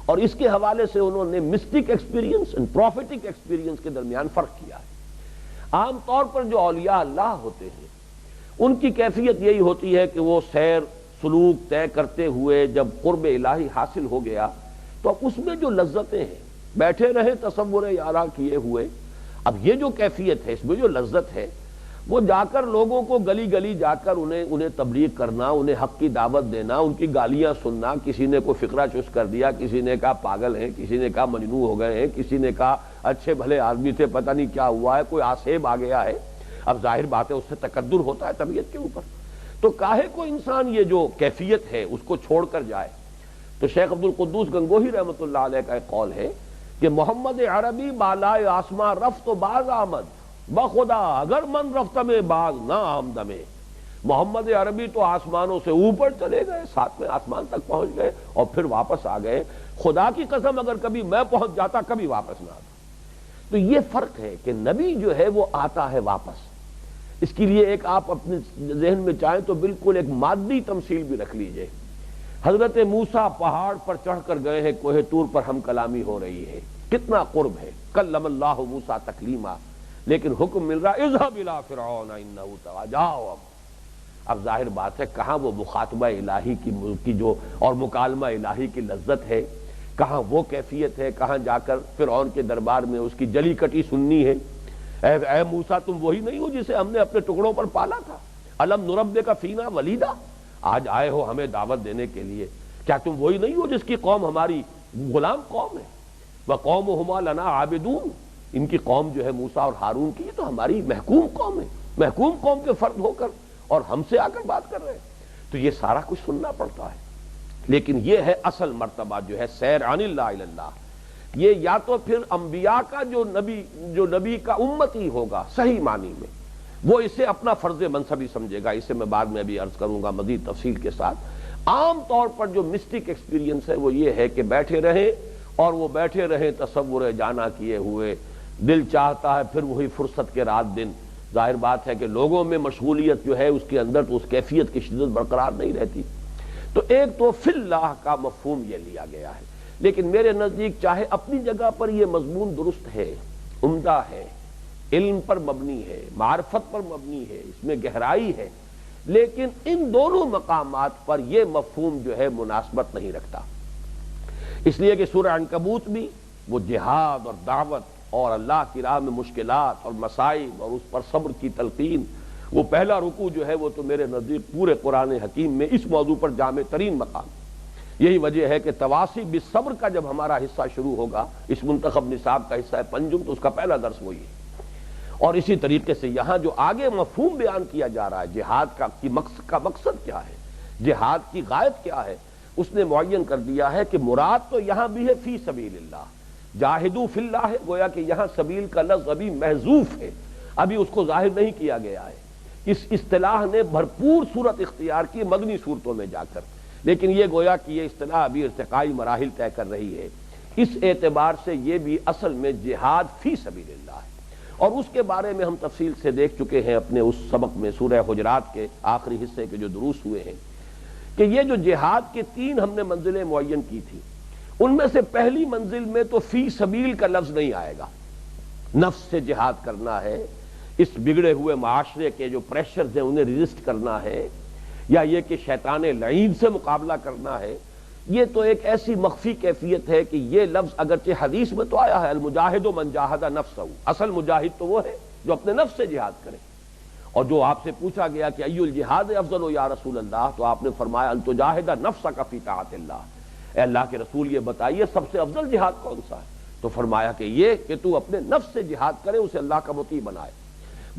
A: اور اس کے حوالے سے انہوں نے مسٹک ایکسپیرینس اور پروفیٹک ایکسپیرینس کے درمیان فرق کیا ہے۔ عام طور پر جو اولیاء اللہ ہوتے ہیں ان کی کیفیت یہی ہوتی ہے کہ وہ سیر سلوک طے کرتے ہوئے جب قرب الہی حاصل ہو گیا تو اب اس میں جو لذتیں ہیں، بیٹھے رہے تصور یارا کیے ہوئے، اب یہ جو کیفیت ہے اس میں جو لذت ہے وہ جا کر لوگوں کو گلی گلی جا کر انہیں تبلیغ کرنا، انہیں حق کی دعوت دینا، ان کی گالیاں سننا، کسی نے کوئی فقرہ چست کر دیا، کسی نے کہا پاگل ہیں، کسی نے کہا مجنون ہو گئے ہیں، کسی نے کہا اچھے بھلے آدمی تھے پتہ نہیں کیا ہوا ہے، کوئی آسیب آ گیا ہے۔ اب ظاہر بات ہے اس سے تکدر ہوتا ہے طبیعت کے اوپر، تو کاہے کو انسان یہ جو کیفیت ہے اس کو چھوڑ کر جائے۔ تو شیخ عبد القدوس گنگوہی رحمۃ اللہ علیہ کا ایک قول ہے کہ محمد عربی بالائے آسمان رفت و باز آمد، بخدا اگر من رفت میں باز نہ آمد میں۔ محمد عربی تو آسمانوں سے اوپر چلے گئے، 7ویں آسمان تک پہنچ گئے اور پھر واپس آ گئے، خدا کی قسم اگر کبھی میں پہنچ جاتا کبھی واپس نہ آتا۔ تو یہ فرق ہے کہ نبی جو ہے وہ آتا ہے واپس۔ اس کے لیے ایک آپ اپنے ذہن میں چاہیں تو بالکل ایک مادی تمثیل بھی رکھ لیجئے۔ حضرت موسیٰ پہاڑ پر چڑھ کر گئے ہیں، کوہ طور پر ہم کلامی ہو رہی ہے، کتنا قرب ہے، کلم اللہ موسیٰ تکلیما، لیکن حکم مل رہا اذهب الى فرعون انه طغى، جاؤ۔ اب ظاہر بات ہے کہاں وہ مخاطبہ الہی کی جو اور مکالمہ الہی کی لذت ہے، کہاں وہ کیفیت ہے، کہاں جا کر فرعون کے دربار میں اس کی جلی کٹی سننی ہے۔ اے موسیٰ تم وہی نہیں ہو جسے ہم نے اپنے ٹکڑوں پر پالا تھا، الم نربک فینا ولیدا، آج آئے ہو ہمیں دعوت دینے کے لیے، کیا تم وہی نہیں ہو جس کی قوم ہماری غلام قوم ہے؟ وَقَوْمُهُمَا لَنَا عَابِدُونَ، ان کی قوم جو ہے موسیٰ اور ہارون کی، یہ تو ہماری محکوم قوم ہے، محکوم قوم کے فرد ہو کر اور ہم سے آ کر بات کر رہے ہیں۔ تو یہ سارا کچھ سننا پڑتا ہے، لیکن یہ ہے اصل مرتبہ جو ہے سیر عن اللہ الی اللہ۔ یہ یا تو پھر انبیاء کا جو نبی کا امتی ہوگا صحیح معنی میں، وہ اسے اپنا فرض منصبی سمجھے گا، اسے میں بعد میں بھی عرض کروں گا مزید تفصیل کے ساتھ۔ عام طور پر جو مسٹک ایکسپیرینس ہے وہ یہ ہے کہ بیٹھے رہیں اور وہ بیٹھے رہیں تصور جانا کیے ہوئے، دل چاہتا ہے پھر وہی فرصت کے رات دن۔ ظاہر بات ہے کہ لوگوں میں مشغولیت جو ہے اس کے اندر تو اس کیفیت کی شدت برقرار نہیں رہتی۔ تو ایک تو فی اللہ کا مفہوم یہ لیا گیا ہے، لیکن میرے نزدیک چاہے اپنی جگہ پر یہ مضمون درست ہے، عمدہ ہے، علم پر مبنی ہے، معرفت پر مبنی ہے، اس میں گہرائی ہے، لیکن ان دونوں مقامات پر یہ مفہوم جو ہے مناسبت نہیں رکھتا۔ اس لیے کہ سورہ عنکبوت بھی وہ جہاد اور دعوت اور اللہ کی راہ میں مشکلات اور مصائب اور اس پر صبر کی تلقین، وہ پہلا رکوع جو ہے وہ تو میرے نزدیک پورے قرآن حکیم میں اس موضوع پر جامع ترین مقام، یہی وجہ ہے کہ تواصی بالصبر کا جب ہمارا حصہ شروع ہوگا، اس منتخب نصاب کا حصہ ہے پنجم، تو اس کا پہلا درس وہی ہے۔ اور اسی طریقے سے یہاں جو آگے مفہوم بیان کیا جا رہا ہے جہاد کا مقصد کیا ہے، جہاد کی غایت کیا ہے، اس نے معین کر دیا ہے کہ مراد تو یہاں بھی ہے فی سبیل اللہ، جاہدوا فی اللہ ہے، گویا کہ یہاں سبیل کا لفظ ابھی محذوف ہے، ابھی اس کو ظاہر نہیں کیا گیا ہے۔ اس اصطلاح نے بھرپور صورت اختیار کی مدنی صورتوں میں جا کر، لیکن یہ گویا کہ یہ اصطلاح ابھی ارتقائی مراحل طے کر رہی ہے۔ اس اعتبار سے یہ بھی اصل میں جہاد فی سبیل اللہ ہے، اور اس کے بارے میں ہم تفصیل سے دیکھ چکے ہیں اپنے اس سبق میں، سورہ حجرات کے آخری حصے کے جو دروس ہوئے ہیں، کہ یہ جو جہاد کے 3 ہم نے منزلیں معین کی تھی، ان میں سے پہلی منزل میں تو فی سبیل کا لفظ نہیں آئے گا۔ نفس سے جہاد کرنا ہے، اس بگڑے ہوئے معاشرے کے جو پریشرز ہیں انہیں ریزسٹ کرنا ہے، یا یہ کہ شیطان لعین سے مقابلہ کرنا ہے، یہ تو ایک ایسی مخفی کیفیت ہے کہ یہ لفظ اگرچہ حدیث میں تو آیا ہے المجاہد من جاہد نفسہ، اصل مجاہد تو وہ ہے جو اپنے نفس سے جہاد کرے۔ اور جو آپ سے پوچھا گیا کہ ای الجہاد افضل یا رسول اللہ، تو آپ نے فرمایا ان تجاہد نفسک فی طاعت اللہ، اے اللہ کے رسول یہ بتائیے سب سے افضل جہاد کون سا ہے؟ تو فرمایا کہ یہ کہ تو اپنے نفس سے جہاد کرے، اسے اللہ کا مطیع بنائے۔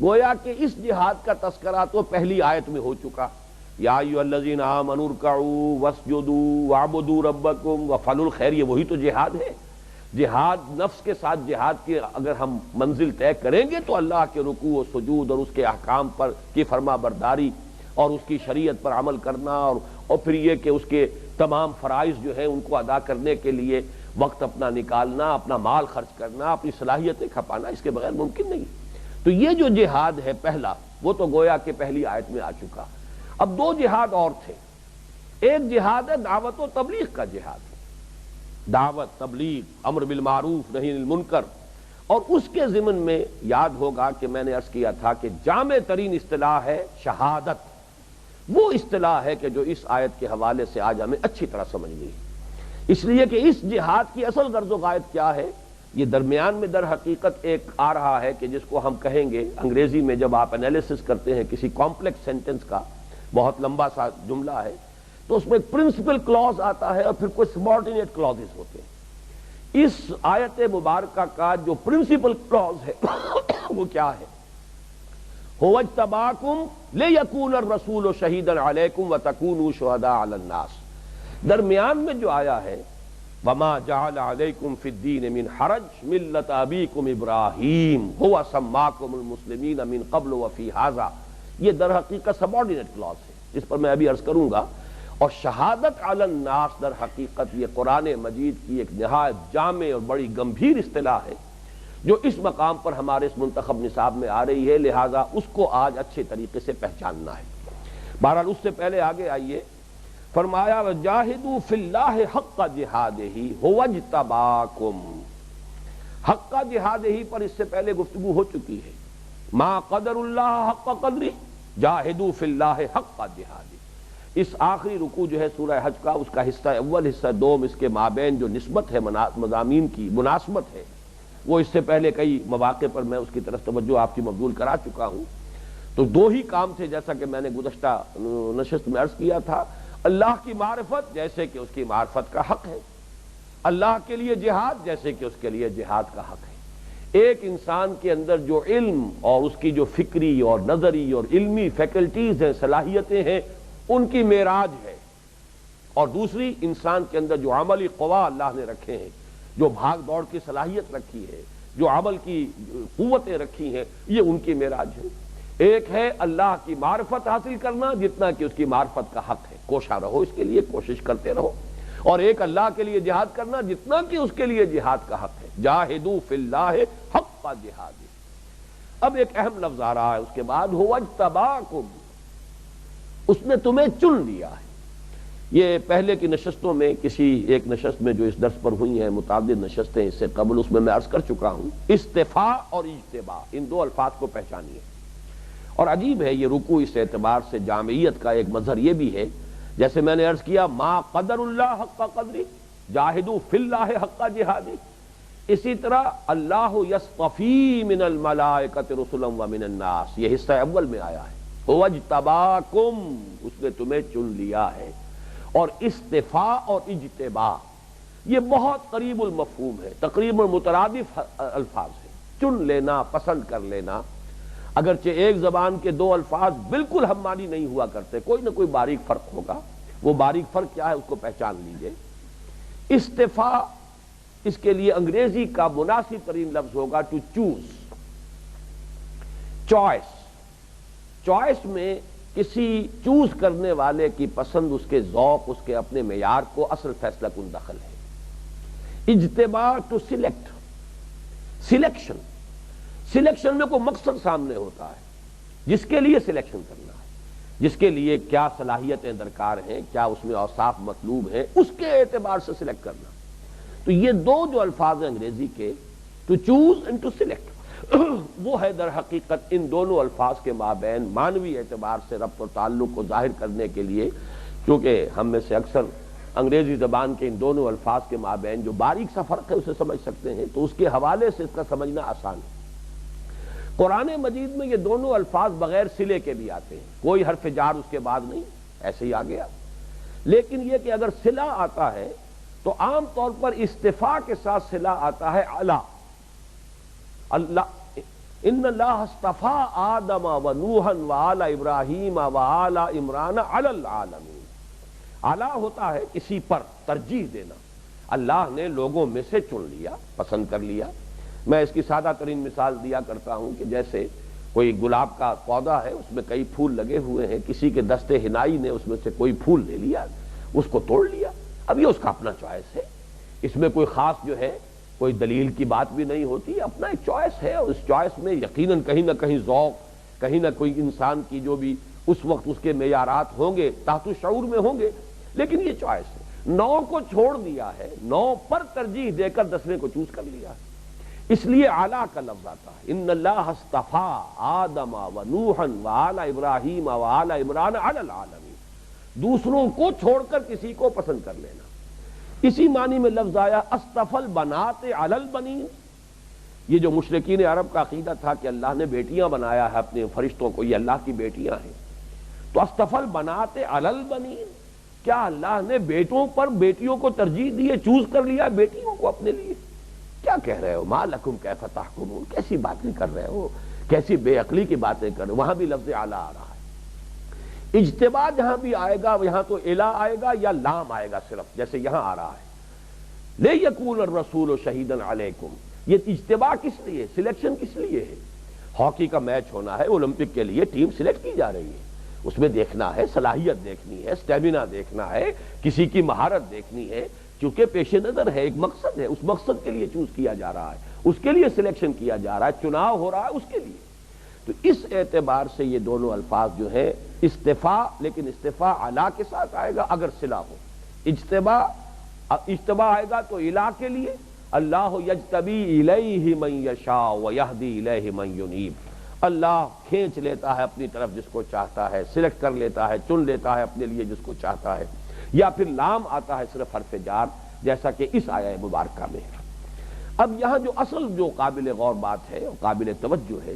A: گویا کہ اس جہاد کا تذکرہ تو پہلی آیت میں ہو چکا، یا ایھا الذین آمنوا ارکعوا واسجدوا واعبدوا ربکم وافعلوا الخیر، یہ وہی تو جہاد ہے۔ جہاد نفس کے ساتھ جہاد کی اگر ہم منزل طے کریں گے تو اللہ کے رکوع و سجود اور اس کے احکام پر کی فرما برداری اور اس کی شریعت پر عمل کرنا، اور پھر یہ کہ اس کے تمام فرائض جو ہیں ان کو ادا کرنے کے لیے وقت اپنا نکالنا، اپنا مال خرچ کرنا، اپنی صلاحیتیں کھپانا، اس کے بغیر ممکن نہیں۔ تو یہ جو جہاد ہے پہلا، وہ تو گویا کہ پہلی آیت میں آ چکا۔ اب 2 جہاد اور تھے، ایک جہاد ہے دعوت و تبلیغ کا جہاد، دعوت، تبلیغ، امر بالمعروف نہی عن المنکر، اور اس کے ضمن میں یاد ہوگا کہ میں نے عرض کیا تھا کہ جامع ترین اصطلاح ہے شہادت، وہ اصطلاح ہے کہ جو اس آیت کے حوالے سے آج ہمیں اچھی طرح سمجھنی ہے، اس لیے کہ اس جہاد کی اصل غرض و غایت کیا ہے، یہ درمیان میں در حقیقت ایک آ رہا ہے کہ جس کو ہم کہیں گے انگریزی میں جب آپ انالیسس کرتے ہیں کسی کمپلیکس سینٹنس کا، بہت لمبا سا جملہ ہے، تو اس میں پرنسپل کلوز آتا ہے اور پھر کوئی سبارڈینیٹ کلوزز ہوتے ہیں۔ اس آیت مبارکہ کا جو پرنسپل کلوز ہے وہ کیا ہے؟ هو اجتباکم لیکون الرسول شہیدا علیکم وتکونوا شہداء علی الناس، درمیان میں جو آیا ہے وما جعل علیکم فی الدین من حرج ملۃ ابیکم ابراہیم هو سماکم المسلمین من قبل وفی ھذا، یہ در حقیقت سبارڈینیٹ کلوز ہے جس پر میں ابھی عرض کروں گا۔ اور شہادت علی الناس در حقیقت یہ قرآن مجید کی ایک نہایت جامع اور بڑی گمبھیر اصطلاح ہے جو اس مقام پر ہمارے اس منتخب نصاب میں آ رہی ہے، لہذا اس کو آج اچھے طریقے سے پہچاننا ہے۔ بہرحال اس سے پہلے آگے آئیے، فرمایا وجاہدوا فی اللہ حق جہادہ ھو اجتباکم، حق جہادہ پر اس سے پہلے گفتگو ہو چکی ہے، ما قدر اللہ حق قدری جاہدوا فی اللہ حق جہادہ۔ اس آخری رکوع جو ہے سورہ حج کا، اس کا حصہ اول حصہ دوم، اس کے مابین جو نسبت ہے مضامین کی مناسبت ہے، وہ اس سے پہلے کئی مواقع پر میں اس کی طرف توجہ آپ کی مبذول کرا چکا ہوں۔ تو 2 ہی کام تھے جیسا کہ میں نے گزشتہ نشست میں عرض کیا تھا، اللہ کی معرفت جیسے کہ اس کی معرفت کا حق ہے، اللہ کے لیے جہاد جیسے کہ اس کے لیے جہاد کا حق ہے۔ ایک انسان کے اندر جو علم اور اس کی جو فکری اور نظری اور علمی فیکلٹیز ہیں، صلاحیتیں ہیں، ان کی معراج ہے، اور دوسری انسان کے اندر جو عملی قوا اللہ نے رکھے ہیں، جو بھاگ دوڑ کی صلاحیت رکھی ہے، جو عمل کی قوتیں رکھی ہیں، یہ ان کی معراج ہے۔ ایک ہے اللہ کی معرفت حاصل کرنا جتنا کہ اس کی معرفت کا حق ہے، کوشاں رہو اس کے لیے، کوشش کرتے رہو، اور ایک اللہ کے لیے جہاد کرنا جتنا کہ اس کے لیے جہاد کا حق ہے، جاہدوا فی اللہ حق جہاد۔ اب ایک اہم لفظ آ رہا ہے اس کے بعد، ھو اجتباکم، اس نے تمہیں چن لیا ہے۔ یہ پہلے کی نشستوں میں کسی ایک نشست میں جو اس درس پر ہوئی ہیں، متعدد نشستیں اس سے قبل، اس میں عرض کر چکا ہوں، استفاء اور اجتباء، ان 2 الفاظ کو پہچانیے۔ اور عجیب ہے یہ رکوع اس اعتبار سے جامعیت کا ایک مظہر یہ بھی ہے، جیسے میں نے عرض کیا ما قدر اللہ حق قدری جاہدوا فی اللہ حق جہادی، اسی طرح اللہ یصطفی من الملائکۃ رسلا ومن الناس، یہ حصہ اول میں آیا ہے، هو اجتباکم، اس نے تمہیں چن لیا ہے۔ اور استفاء اور اجتباء یہ بہت قریب المفہوم ہے، تقریباً مترادف الفاظ ہیں۔ چن لینا، پسند کر لینا، اگرچہ ایک زبان کے دو الفاظ بالکل ہم معنی نہیں ہوا کرتے، کوئی نہ کوئی باریک فرق ہوگا، وہ باریک فرق کیا ہے اس کو پہچان لیجئے۔ استفاء، اس کے لیے انگریزی کا مناسب ترین لفظ ہوگا ٹو چوز، چوائس۔ چوائس میں کسی چوز کرنے والے کی پسند، اس کے ذوق، اس کے اپنے معیار کو اصل فیصلہ کن دخل ہے۔ اجتباء ٹو سلیکٹ، سلیکشن، سلیکشن میں کوئی مقصد سامنے ہوتا ہے جس کے لیے سلیکشن کرنا ہے، جس کے لیے کیا صلاحیتیں درکار ہیں، کیا اس میں اوصاف مطلوب ہیں، اس کے اعتبار سے سلیکٹ کرنا۔ تو یہ دو جو الفاظ ہیں انگریزی کے، to choose and to select, وہ ہے در حقیقت ان دونوں الفاظ کے مابین معنوی اعتبار سے ربط و تعلق کو ظاہر کرنے کے لیے، کیونکہ ہم میں سے اکثر انگریزی زبان کے ان دونوں الفاظ کے مابین جو باریک سا فرق ہے اسے سمجھ سکتے ہیں، تو اس کے حوالے سے اس کا سمجھنا آسان ہے۔ قرآن مجید میں یہ دونوں الفاظ بغیر صلے کے بھی آتے ہیں، کوئی حرف جار اس کے بعد نہیں، ایسے ہی آ گیا۔ لیکن یہ کہ اگر صلہ آتا ہے تو عام طور پر استفاء کے ساتھ صلہ آتا ہے علی، اللہ ان اللہ اصطفیٰ آدم و نوحا و آل ابراہیم و آل عمران علی العالمین۔ اعلیٰ ہوتا ہے کسی پر ترجیح دینا، اللہ نے لوگوں میں سے چن لیا، پسند کر لیا۔ میں اس کی سادہ ترین مثال دیا کرتا ہوں کہ جیسے کوئی گلاب کا پودا ہے، اس میں کئی پھول لگے ہوئے ہیں، کسی کے دستے ہنائی نے اس میں سے کوئی پھول لے لیا، اس کو توڑ لیا، اب یہ اس کا اپنا چوائس ہے، اس میں کوئی خاص جو ہے کوئی دلیل کی بات بھی نہیں ہوتی، اپنا ایک چوائس ہے، اور اس چوائس میں یقیناً کہیں نہ کہیں ذوق، کہیں نہ کوئی انسان کی جو بھی اس وقت اس کے معیارات ہوں گے، تحت شعور میں ہوں گے، لیکن یہ چوائس ہے۔ 9 کو چھوڑ دیا ہے، 9 پر ترجیح دے کر 10ویں کو چوز کر لیا، اس لیے اعلیٰ کا لفظ آتا ہے۔ ان اللہ اصطفیٰ آدم و نوحا و آل ابراہیم و آل عمران علی العالمین، دوسروں کو چھوڑ کر کسی کو پسند کر لینا۔ اسی معنی میں لفظ آیا اصطفى البنات علی البنین، یہ جو مشرکین عرب کا عقیدہ تھا کہ اللہ نے بیٹیاں بنایا ہے اپنے فرشتوں کو، یہ اللہ کی بیٹیاں ہیں، تو اصطفى البنات علی البنین، کیا اللہ نے بیٹوں پر بیٹیوں کو ترجیح دی ہے، چوز کر لیا بیٹیوں کو اپنے لیے؟ کیا کہہ رہے ہو؟ ما لکم کیف تحکمون، کیسی باتیں کر رہے ہو، کیسی بے عقلی کی باتیں کر رہے ہو۔ وہاں بھی لفظ اعلیٰ آ رہا ہے۔ اجتباء جہاں بھی آئے گا یہاں تو الا آئے گا یا لام آئے گا صرف، جیسے یہاں آ رہا ہے لِیَکُونَ الرَّسُولُ شَهِیدًا عَلَیکُم۔ یہ اجتباء کس لیے، سلیکشن کس لیے ہے؟ ہاکی کا میچ ہونا ہے، اولمپک کے لیے ٹیم سلیکٹ کی جا رہی ہے، اس میں دیکھنا ہے، صلاحیت دیکھنی ہے، سٹیمنا دیکھنا ہے، کسی کی مہارت دیکھنی ہے، چونکہ پیش نظر ہے، ایک مقصد ہے، اس مقصد کے لیے چوز کیا جا رہا ہے، اس کے لیے سلیکشن کیا جا رہا ہے، چناؤ ہو رہا ہے اس کے لیے۔ تو اس اعتبار سے یہ دونوں الفاظ جو ہیں استفاء، لیکن استفاء علی کے ساتھ آئے گا اگر صلہ ہو، اجتباء آئے گا تو الہ کے لیے، اللہ یجتبی الیہ من یشاء ویہدی الیہ من ینیب، اللہ کھینچ لیتا ہے اپنی طرف جس کو چاہتا ہے، سلیکٹ کر لیتا ہے، چن لیتا ہے اپنے لیے جس کو چاہتا ہے، یا پھر لام آتا ہے صرف حرف جار، جیسا کہ اس آیہ مبارکہ میں۔ اب یہاں جو اصل جو قابل غور بات ہے اور قابل توجہ ہے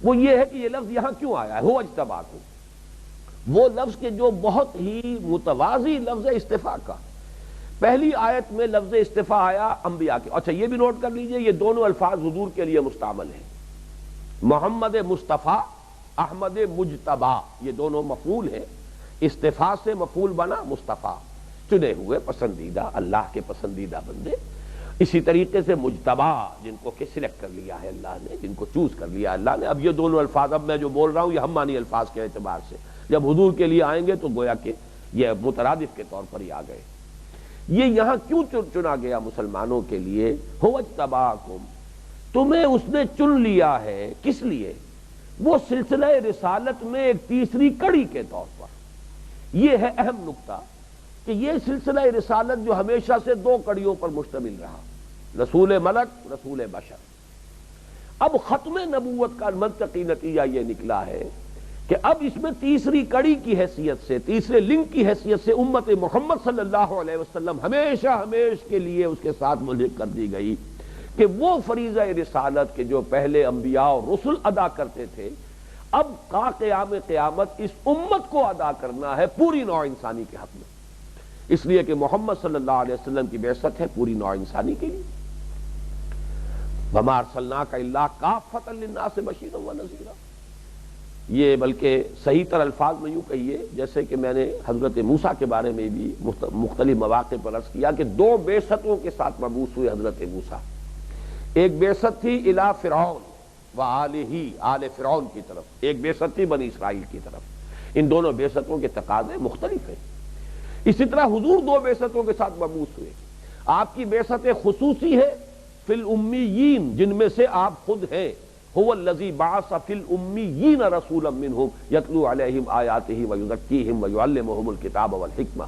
A: وہ یہ ہے کہ یہ لفظ یہاں کیوں آیا ہے، ہو اجتباکم، وہ لفظ کے جو بہت ہی متوازی لفظ ہے استفاء کا۔ پہلی آیت میں لفظ استفاء آیا انبیاء کے، اچھا یہ بھی نوٹ کر لیجئے یہ دونوں الفاظ حضور کے لیے مستعمل ہیں، محمد مصطفیٰ، احمد مجتبی، یہ دونوں مفعول ہیں، استفاء سے مفعول بنا مصطفیٰ، چنے ہوئے پسندیدہ، اللہ کے پسندیدہ بندے۔ اسی طریقے سے مجتبی، جن کو کہ سلیکٹ کر لیا ہے اللہ نے، جن کو چوز کر لیا اللہ نے۔ اب یہ دونوں الفاظ اب میں جو بول رہا ہوں یہ ہم معنی الفاظ کے اعتبار سے، جب حضور کے لیے آئیں گے تو گویا کہ یہ مترادف کے طور پر ہی آ گئے۔ یہ یہاں کیوں چنا گیا مسلمانوں کے لیے، هو اجتباکم، تمہیں اس نے چن لیا ہے، کس لیے؟ وہ سلسلہ رسالت میں ایک تیسری کڑی کے طور پر۔ یہ ہے اہم نقطہ کہ یہ سلسلہ رسالت جو ہمیشہ سے 2 کڑیوں پر مشتمل رہا، رسول ملک، رسول بشر۔ اب ختم نبوت کا منطقی نتیجہ یہ نکلا ہے کہ اب اس میں تیسری کڑی کی حیثیت سے، تیسرے لنک کی حیثیت سے امت محمد صلی اللہ علیہ وسلم ہمیشہ کے لیے اس کے ساتھ ملحق کر دی گئی کہ وہ فریضہ رسالت کے جو پہلے انبیاء اور رسل ادا کرتے تھے، اب قیام قیامت اس امت کو ادا کرنا ہے پوری نوع انسانی کے حق میں۔ اس لیے کہ محمد صلی اللہ علیہ وسلم کی بعثت ہے پوری نوع انسانی کے لیے. وَمَا أَرْسَلْنَاكَ إِلَّا كَافَّةً لِلنَّاسِ بَشِيرًا وَنَذِيرًا. یہ بلکہ صحیح تر الفاظ میں یوں کہیے جیسے کہ میں نے حضرت موسیٰ کے بارے میں بھی مختلف مواقع پر عرض کیا کہ دو بعثتوں کے ساتھ مبعوث ہوئے حضرت موسیٰ. ایک بعثت تھی الی فرعون وآلہ، آل فرعون کی طرف، ایک بعثت تھی بنی اسرائیل کی طرف. ان دونوں بعثتوں کے تقاضے مختلف ہیں. اسی طرح حضور دو بعثتوں کے ساتھ مبعوث ہوئے. آپ کی بعثت خصوصی ہے فی الامیین، جن میں سے آپ خود ہیں. هو الذی بعث فی الامیین رسولا منہم یتلو علیہم آیاتہ ویزکیہم ویعلمہم الکتاب والحکمہ.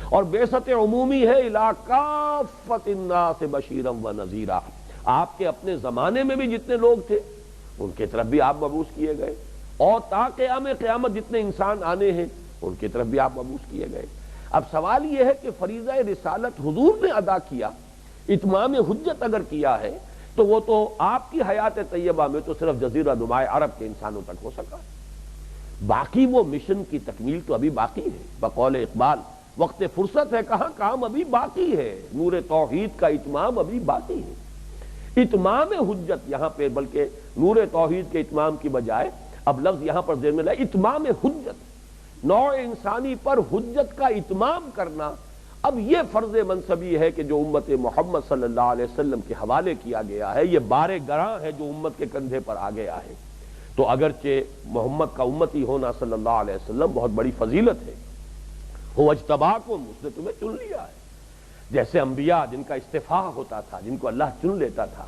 A: اور بعثت عمومی ہے الی کافۃ الناس بشیرا ونذیرا. آپ کے اپنے زمانے میں بھی جتنے لوگ تھے ان کی طرف بھی آپ مبعوث کیے گئے، اور تا قیامت جتنے انسان آنے ہیں ان کی طرف بھی آپ مبعوث کیے گئے. اب سوال یہ ہے کہ فریضہ رسالت حضور نے ادا کیا، اتمام حجت اگر کیا ہے تو وہ تو آپ کی حیات طیبہ میں تو صرف جزیرہ نماء عرب کے انسانوں تک ہو سکا. باقی وہ مشن کی تکمیل تو ابھی باقی ہے. بقول اقبال وقت فرصت ہے کہاں، کام ابھی باقی ہے. نور توحید کا اتمام ابھی باقی ہے. اتمام حجت یہاں پہ، بلکہ نور توحید کے اتمام کی بجائے اب لفظ یہاں پر ذہن میں لائے اتمام حجت، نوع انسانی پر حجت کا اتمام کرنا. اب یہ فرض منصبی ہے کہ جو امت محمد صلی اللہ علیہ وسلم کے حوالے کیا گیا ہے، یہ بار گراں ہے جو امت کے کندھے پر آ گیا ہے. تو اگرچہ محمد کا امتی ہونا صلی اللہ علیہ وسلم بہت بڑی فضیلت ہے. هو اجتباکم، اس نے تمہیں چن لیا ہے. جیسے انبیاء جن کا استفاء ہوتا تھا، جن کو اللہ چن لیتا تھا،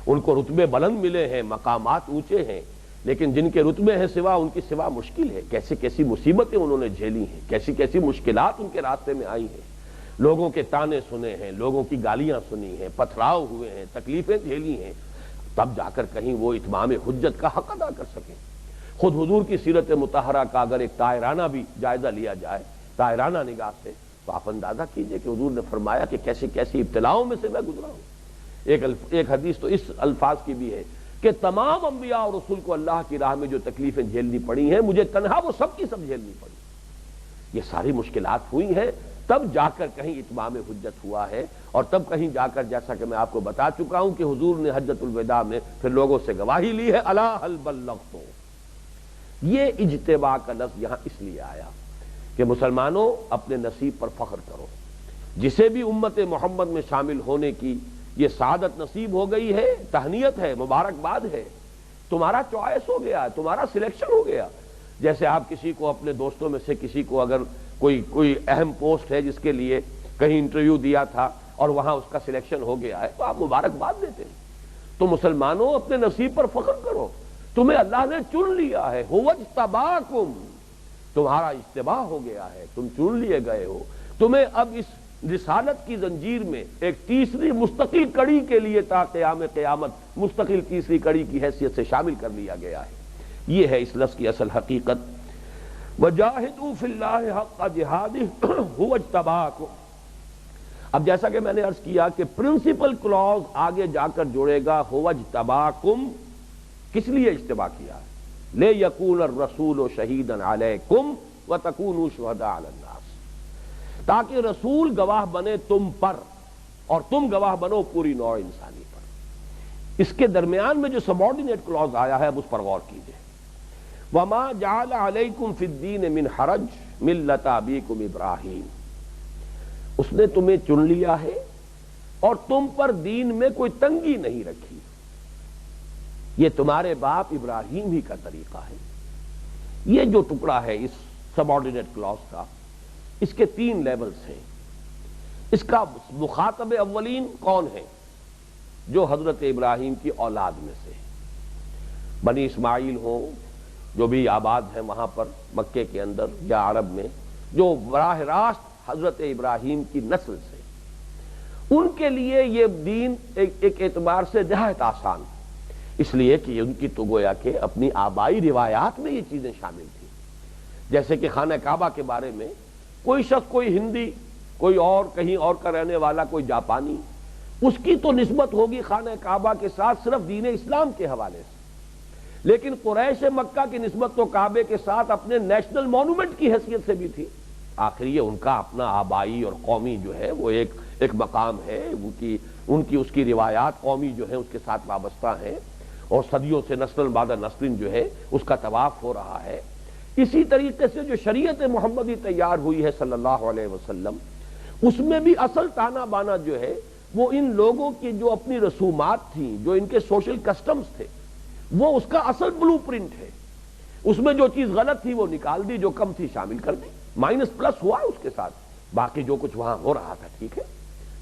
A: ان کو رتبے بلند ملے ہیں، مقامات اونچے ہیں، لیکن جن کے رتبے ہیں سوا ان کی سوا مشکل ہے. کیسی کیسی مصیبتیں انہوں نے جھیلی ہیں، کیسی کیسی مشکلات ان کے راستے میں آئی ہیں. لوگوں کے تانے سنے ہیں، لوگوں کی گالیاں سنی ہیں، پتھراؤ ہوئے ہیں، تکلیفیں جھیلی ہیں، تب جا کر کہیں وہ اتمام حجت کا حق ادا کر سکیں. خود حضور کی سیرت مطہرہ کا اگر ایک طاہرانہ بھی جائزہ لیا جائے، طاہرانہ نگاہ سے، تو آپ اندازہ کیجئے کہ حضور نے فرمایا کہ کیسی کیسی ابتلاؤں میں سے میں گزرا ہوں. ایک حدیث تو اس الفاظ کی بھی ہے کہ تمام انبیاء اور رسول کو اللہ کی راہ میں جو تکلیفیں جھیلنی پڑی ہیں، مجھے تنہا وہ سب کی سب جھیلنی پڑی. یہ ساری مشکلات ہوئی ہیں، تب جا کر کہیں اتمام حجت ہوا ہے. اور تب کہیں جا کر، جیسا کہ میں آپ کو بتا چکا ہوں کہ حضور نے حجۃ الوداع میں پھر لوگوں سے گواہی لی ہے، الا هل بلغت. یہ اجتباء کا لفظ یہاں اس لیے آیا کہ مسلمانوں اپنے نصیب پر فخر کرو. جسے بھی امت محمد میں شامل ہونے کی یہ سعادت نصیب ہو گئی ہے، تہنیت ہے، مبارکباد ہے. تمہارا چوائس ہو گیا، تمہارا سلیکشن ہو گیا. جیسے آپ کسی کو اپنے دوستوں میں سے کسی کو اگر کوئی اہم پوسٹ ہے جس کے لیے کہیں انٹرویو دیا تھا اور وہاں اس کا سلیکشن ہو گیا ہے تو آپ مبارکباد دیتے ہیں. تو مسلمانوں اپنے نصیب پر فخر کرو، تمہیں اللہ نے چن لیا ہے. هو اجتباکم، تمہارا اجتباء ہو گیا ہے، تم چن لیے گئے ہو. تمہیں اب اس رسالت کی زنجیر میں ایک تیسری مستقل کڑی کے لیے تا قیامت مستقل تیسری کڑی کی حیثیت سے شامل کر لیا گیا ہے. یہ ہے اس لفظ کی اصل حقیقت. وَجَاهِدُوا فِي اللَّهِ حَقَّ جِهَادِهِ هُوَ اجْتَبَاكُمْ. اب جیسا کہ میں نے عرض کیا کہ پرنسپل کلوز آگے جا کر جڑے گا هُوَ اجْتَبَاكُمْ. کس لیے اجتباء کیا ہے؟ لِيَكُونَ الرَّسُولُ شَهِيدًا عَلَيْكُمْ وَتَكُونُوا شُهَدَاءَ عَلَى النَّاسِ، تاکہ رسول گواہ بنے تم پر اور تم گواہ بنو پوری نوع انسانی پر. اس کے درمیان میں جو سبارڈینیٹ کلوز آیا ہے اب اس پر غور کیجئے. وَمَا جَعَلَ عَلَيْكُمْ فِي الدِّينِ مِنْ حَرَجٍ مِلَّةَ أَبِيكُمْ إِبْرَاهِيمَ. اس نے تمہیں چن لیا ہے اور تم پر دین میں کوئی تنگی نہیں رکھی. یہ تمہارے باپ ابراہیم ہی کا طریقہ ہے. یہ جو ٹکڑا ہے اس سبارڈینیٹ کلوز کا، اس کے 3 لیولز ہیں. اس کا مخاطب اولین کون ہے؟ جو حضرت ابراہیم کی اولاد میں سے بنی اسماعیل ہوں، جو بھی آباد ہیں وہاں پر مکے کے اندر یا عرب میں، جو براہ راست حضرت ابراہیم کی نسل سے، ان کے لیے یہ دین ایک اعتبار سے نہایت آسان، اس لیے کہ ان کی تو گویا کہ اپنی آبائی روایات میں یہ چیزیں شامل تھیں. جیسے کہ خانہ کعبہ کے بارے میں کوئی شخص، کوئی ہندی، کوئی اور کہیں اور کا رہنے والا، کوئی جاپانی، اس کی تو نسبت ہوگی خانہ کعبہ کے ساتھ صرف دین اسلام کے حوالے سے، لیکن قریش مکہ کی نسبت تو کعبے کے ساتھ اپنے نیشنل مونومنٹ کی حیثیت سے بھی تھی. آخر یہ ان کا اپنا آبائی اور قومی جو ہے وہ ایک مقام ہے، ان کی اس کی روایات قومی جو ہے اس کے ساتھ وابستہ ہیں، اور صدیوں سے نسل بعد نسل جو ہے اس کا طواف ہو رہا ہے۔ اسی طریقے سے جو شریعت محمدی تیار ہوئی ہے صلی اللہ علیہ وسلم، اس میں بھی اصل تانا بانا جو ہے وہ ان لوگوں کی جو اپنی رسومات تھیں، جو ان کے سوشل کسٹمز تھے، وہ اس کا اصل بلو پرنٹ ہے۔ اس میں جو چیز غلط تھی وہ نکال دی، جو کم تھی شامل کر دی، مائنس پلس ہوا اس کے ساتھ، باقی جو کچھ وہاں ہو رہا تھا ٹھیک ہے۔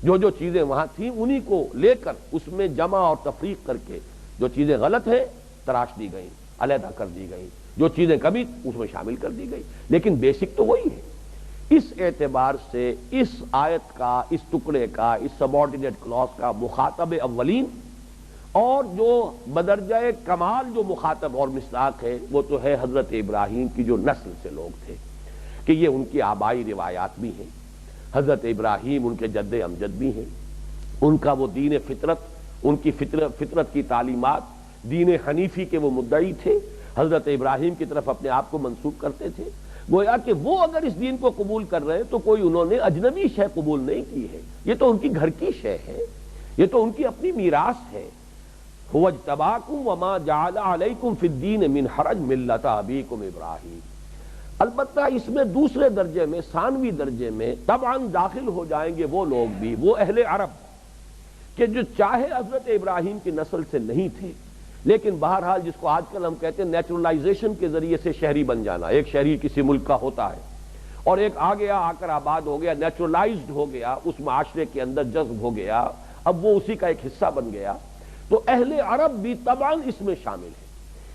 A: جو چیزیں وہاں تھیں انہی کو لے کر اس میں جمع اور تفریق کر کے جو چیزیں غلط ہیں تراش دی گئیں، علیحدہ کر دی گئیں، جو چیزیں کمی اس میں شامل کر دی گئی، لیکن بیسک تو وہی ہے۔ اس اعتبار سے اس آیت کا، اس ٹکڑے کا، اس سبارڈینیٹ کلاس کا مخاطب اولین اور جو بدرجہ کمال جو مخاطب اور مصداق ہے وہ تو ہے حضرت ابراہیم کی جو نسل سے لوگ تھے، کہ یہ ان کی آبائی روایات بھی ہیں، حضرت ابراہیم ان کے جد امجد بھی ہیں، ان کا وہ دین فطرت، ان کی فطرت کی تعلیمات، دین حنیفی کے وہ مدعی تھے، حضرت ابراہیم کی طرف اپنے آپ کو منسوب کرتے تھے۔ گویا کہ وہ اگر اس دین کو قبول کر رہے ہیں تو کوئی انہوں نے اجنبی شے قبول نہیں کی ہے، یہ تو ان کی گھر کی شے ہے، یہ تو ان کی اپنی میراث ہے۔ هو اجتباکم وما جعل علیکم فی الدین من حرج ملۃ ابیکم ابراہیم۔ البتہ اس میں دوسرے درجے میں، ثانوی درجے میں طبعاً داخل ہو جائیں گے وہ لوگ بھی، وہ اہل عرب کہ جو چاہے حضرت ابراہیم کی نسل سے نہیں تھے، لیکن بہرحال جس کو آج کل ہم کہتے ہیں نیچرلائزیشن کے ذریعے سے شہری بن جانا، ایک شہری کسی ملک کا ہوتا ہے اور ایک آ گیا، آ کر آباد ہو گیا، نیچرلائزڈ ہو گیا، اس معاشرے کے اندر جذب ہو گیا، اب وہ اسی کا ایک حصہ بن گیا، تو اہل عرب بھی طبعاً اس میں شامل ہیں۔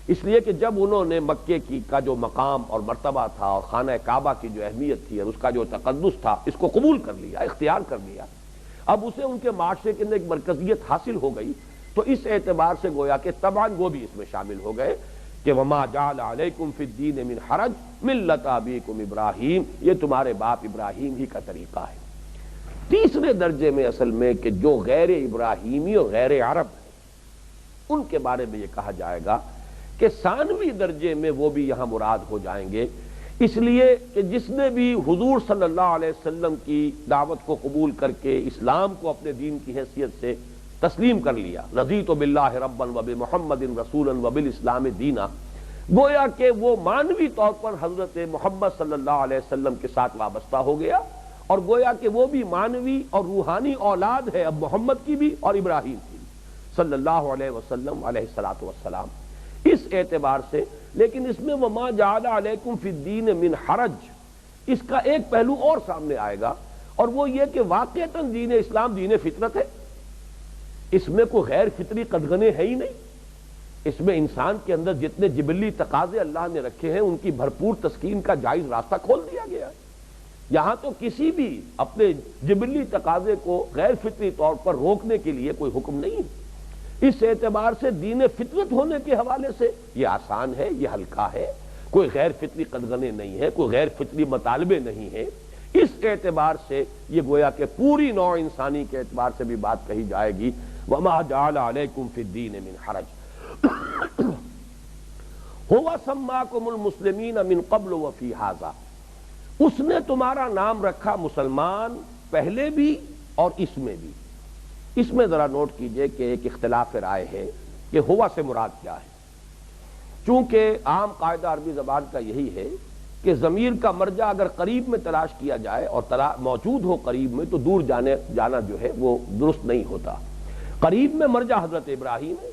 A: اس لیے کہ جب انہوں نے مکے کا جو مقام اور مرتبہ تھا اور خانہ کعبہ کی جو اہمیت تھی اور اس کا جو تقدس تھا، اس کو قبول کر لیا، اختیار کر لیا، اب اسے ان کے معاشرے کے اندر ایک مرکزیت حاصل ہو گئی، تو اس اعتبار سے گویا کہ طبعاً وہ بھی اس میں شامل ہو گئے کہ وما جعل علیکم فی الدین من حرج ملۃ ابیکم ابراہیم، یہ تمہارے باپ ابراہیم ہی کا طریقہ ہے۔ تیسرے درجے میں اصل میں کہ جو غیر ابراہیمی اور غیر عرب ہیں، ان کے بارے میں یہ کہا جائے گا کہ ثانوی درجے میں وہ بھی یہاں مراد ہو جائیں گے، اس لیے کہ جس نے بھی حضور صلی اللہ علیہ وسلم کی دعوت کو قبول کر کے اسلام کو اپنے دین کی حیثیت سے تسلیم کر لیا، رضیت باللہ ربا وبمحمد رسولا وبالاسلام دینا، گویا کہ وہ معنوی طور پر حضرت محمد صلی اللہ علیہ وسلم کے ساتھ وابستہ ہو گیا، اور گویا کہ وہ بھی معنوی اور روحانی اولاد ہے اب محمد کی بھی اور ابراہیم کی صلی اللہ علیہ وسلم علیہ الصلوۃ والسلام۔ اس اعتبار سے لیکن اس میں وما جعل علیکم فی الدین من حرج، اس کا ایک پہلو اور سامنے آئے گا، اور وہ یہ کہ واقعتاً دین اسلام دین فطرت ہے، اس میں کوئی غیر فطری قدغنے ہے ہی نہیں، اس میں انسان کے اندر جتنے جبلی تقاضے اللہ نے رکھے ہیں ان کی بھرپور تسکین کا جائز راستہ کھول دیا گیا ہے۔ یہاں تو کسی بھی اپنے جبلی تقاضے کو غیر فطری طور پر روکنے کے لیے کوئی حکم نہیں ہے۔ اس اعتبار سے دین فطرت ہونے کے حوالے سے یہ آسان ہے، یہ ہلکا ہے، کوئی غیر فطری قدغنے نہیں ہے، کوئی غیر فطری مطالبے نہیں ہیں۔ اس اعتبار سے یہ گویا کہ پوری نوع انسانی کے اعتبار سے بھی بات کہی جائے گی، وَمَا جَعَلَ عَلَيْكُمْ فِي الدِّينِ مِنْ حَرَجٍ هُوَ سَمَّاكُمُ الْمُسْلِمِينَ مِنْ قَبْلُ وَفِي هَذَا، اس نے تمہارا نام رکھا مسلمان پہلے بھی اور اس میں بھی۔ اس میں ذرا نوٹ کیجئے کہ ایک اختلاف رائے ہے کہ ہوا سے مراد کیا ہے، چونکہ عام قاعدہ عربی زبان کا یہی ہے کہ ضمیر کا مرجع اگر قریب میں تلاش کیا جائے اور موجود ہو قریب میں تو دور جانا جو ہے وہ درست نہیں ہوتا۔ قریب میں مرجع حضرت ابراہیم ہے،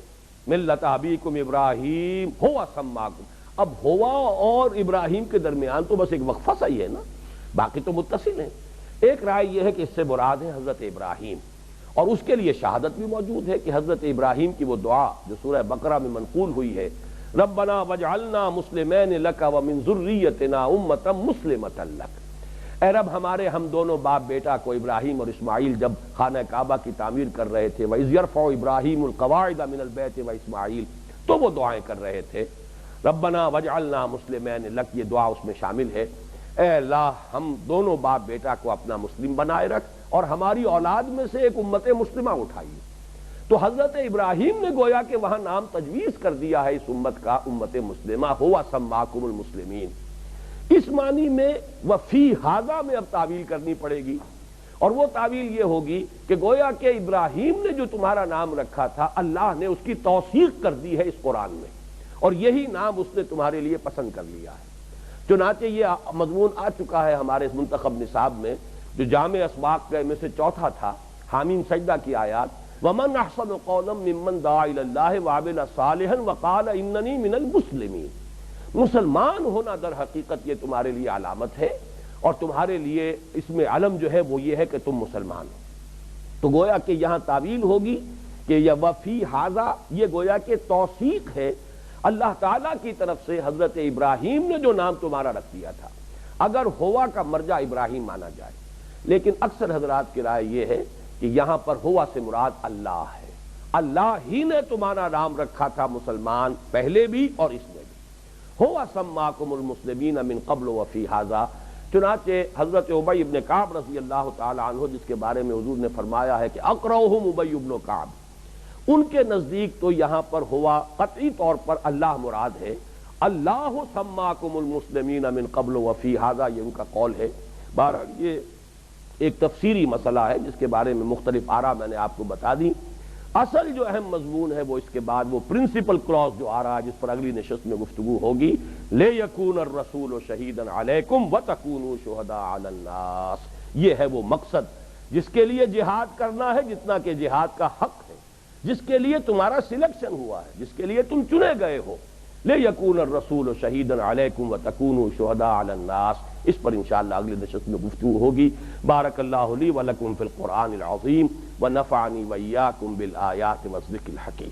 A: ملۃ ابیکم ابراہیم ہوا سماکم، اب ہوا اور ابراہیم کے درمیان تو بس ایک وقفہ سا ہی ہے نا، باقی تو متصل ہیں۔ ایک رائے یہ ہے کہ اس سے مراد ہے حضرت ابراہیم، اور اس کے لیے شہادت بھی موجود ہے کہ حضرت ابراہیم کی وہ دعا جو سورہ بقرہ میں منقول ہوئی ہے، ربنا وجعلنا مسلمین لک ومن ذریتنا امۃ مسلمۃ لک، اے رب ہمارے ہم دونوں باپ بیٹا کو ابراہیم اور اسماعیل جب خانہ کعبہ کی تعمیر کر رہے تھے، وَإِذْ يَرْفَعُ إِبْرَاهِيمُ الْقَوَاعِدَ مِنَ الْبَيْتِ وَإِسْمَاعِيلُ، تو وہ دعائیں کر رہے تھے، ربنا وجعلنا مسلمین لک، یہ دعا اس میں شامل ہے، اے اللہ ہم دونوں باپ بیٹا کو اپنا مسلم بنائے رکھ اور ہماری اولاد میں سے ایک امت مسلمہ اٹھائیے۔ تو حضرت ابراہیم نے گویا کہ وہاں نام تجویز کر دیا ہے اس امت کا، امت مسلمہ، ہوا سماکم المسلمین۔ اس معنی میں وفی ھذا میں اب تعویل کرنی پڑے گی، اور وہ تعویل یہ ہوگی کہ گویا کہ ابراہیم نے جو تمہارا نام رکھا تھا اللہ نے اس کی توثیق کر دی ہے اس قرآن میں، اور یہی نام اس نے تمہارے لیے پسند کر لیا ہے۔ چنانچہ یہ مضمون آ چکا ہے ہمارے اس منتخب نصاب میں، جو جامع اسباق کا میں سے چوتھا تھا، حامیم سجدہ کی آیات، وَمَنْ أَحْسَنُ قَوْلًا مِّمَّنْ دَعَا إِلَى اللَّهِ وَعَمِلَ صَالِحًا وَقَالَ إِنَّنِي مِنَ الْمُسْلِمِينَ۔ مسلمان ہونا در حقیقت یہ تمہارے لیے علامت ہے، اور تمہارے لیے اس میں علم جو ہے وہ یہ ہے کہ تم مسلمان ہو۔ تو گویا کہ یہاں تعویل ہوگی کہ یہ وفی ھذا یہ گویا کہ توثیق ہے اللہ تعالیٰ کی طرف سے حضرت ابراہیم نے جو نام تمہارا رکھ دیا تھا، اگر ہوا کا مرجع ابراہیم مانا جائے، لیکن اکثر حضرات کی رائے یہ ہے کہ یہاں پر ہوا سے مراد اللہ ہے، اللہ ہی نے تمہارا نام رکھا تھا مسلمان، پہلے بھی اور اس میں بھی، ہوا سماکم المسلمین من قبل وفی ھذا۔ چنانچہ حضرت ابی ابن کعب رضی اللہ تعالی عنہ، جس کے بارے میں حضور نے فرمایا ہے کہ اقرؤہم ابی ابن کعب، ان کے نزدیک تو یہاں پر ہوا قطعی طور پر اللہ مراد ہے، اللہ سماکم المسلمین من قبل وفی ھذا، یہ ان کا قول ہے۔ بہرحال یہ ایک تفسیری مسئلہ ہے جس کے بارے میں مختلف آراء میں نے آپ کو بتا دی۔ اصل جو اہم مضمون ہے وہ اس کے بعد وہ پرنسپل کلاس جو آ رہا ہے، جس پر اگلی نشست میں گفتگو ہوگی، لِيَكُونَ الرَّسُولُ شَهِيدًا عَلَيْكُمْ وَتَكُونُوا شُهَدَاءَ عَلَى النَّاسِ۔ یہ ہے وہ مقصد جس کے لیے جہاد کرنا ہے، جتنا کہ جہاد کا حق ہے، جس کے لیے تمہارا سلیکشن ہوا ہے، جس کے لیے تم چنے گئے ہو۔ لِيَكُونَ الرَّسُولُ شَهِيدًا عَلَيْكُمْ وَتَكُونُوا شُهَدَاءَ عَلَى النَّاسِ۔ اس پر انشاءاللہ اگلی نشست میں گفتگو ہوگی۔ بارک اللہ لی ولکم فی القرآن العظیم ونفعنی وإیاکم بالآیات والذکر الحکیم۔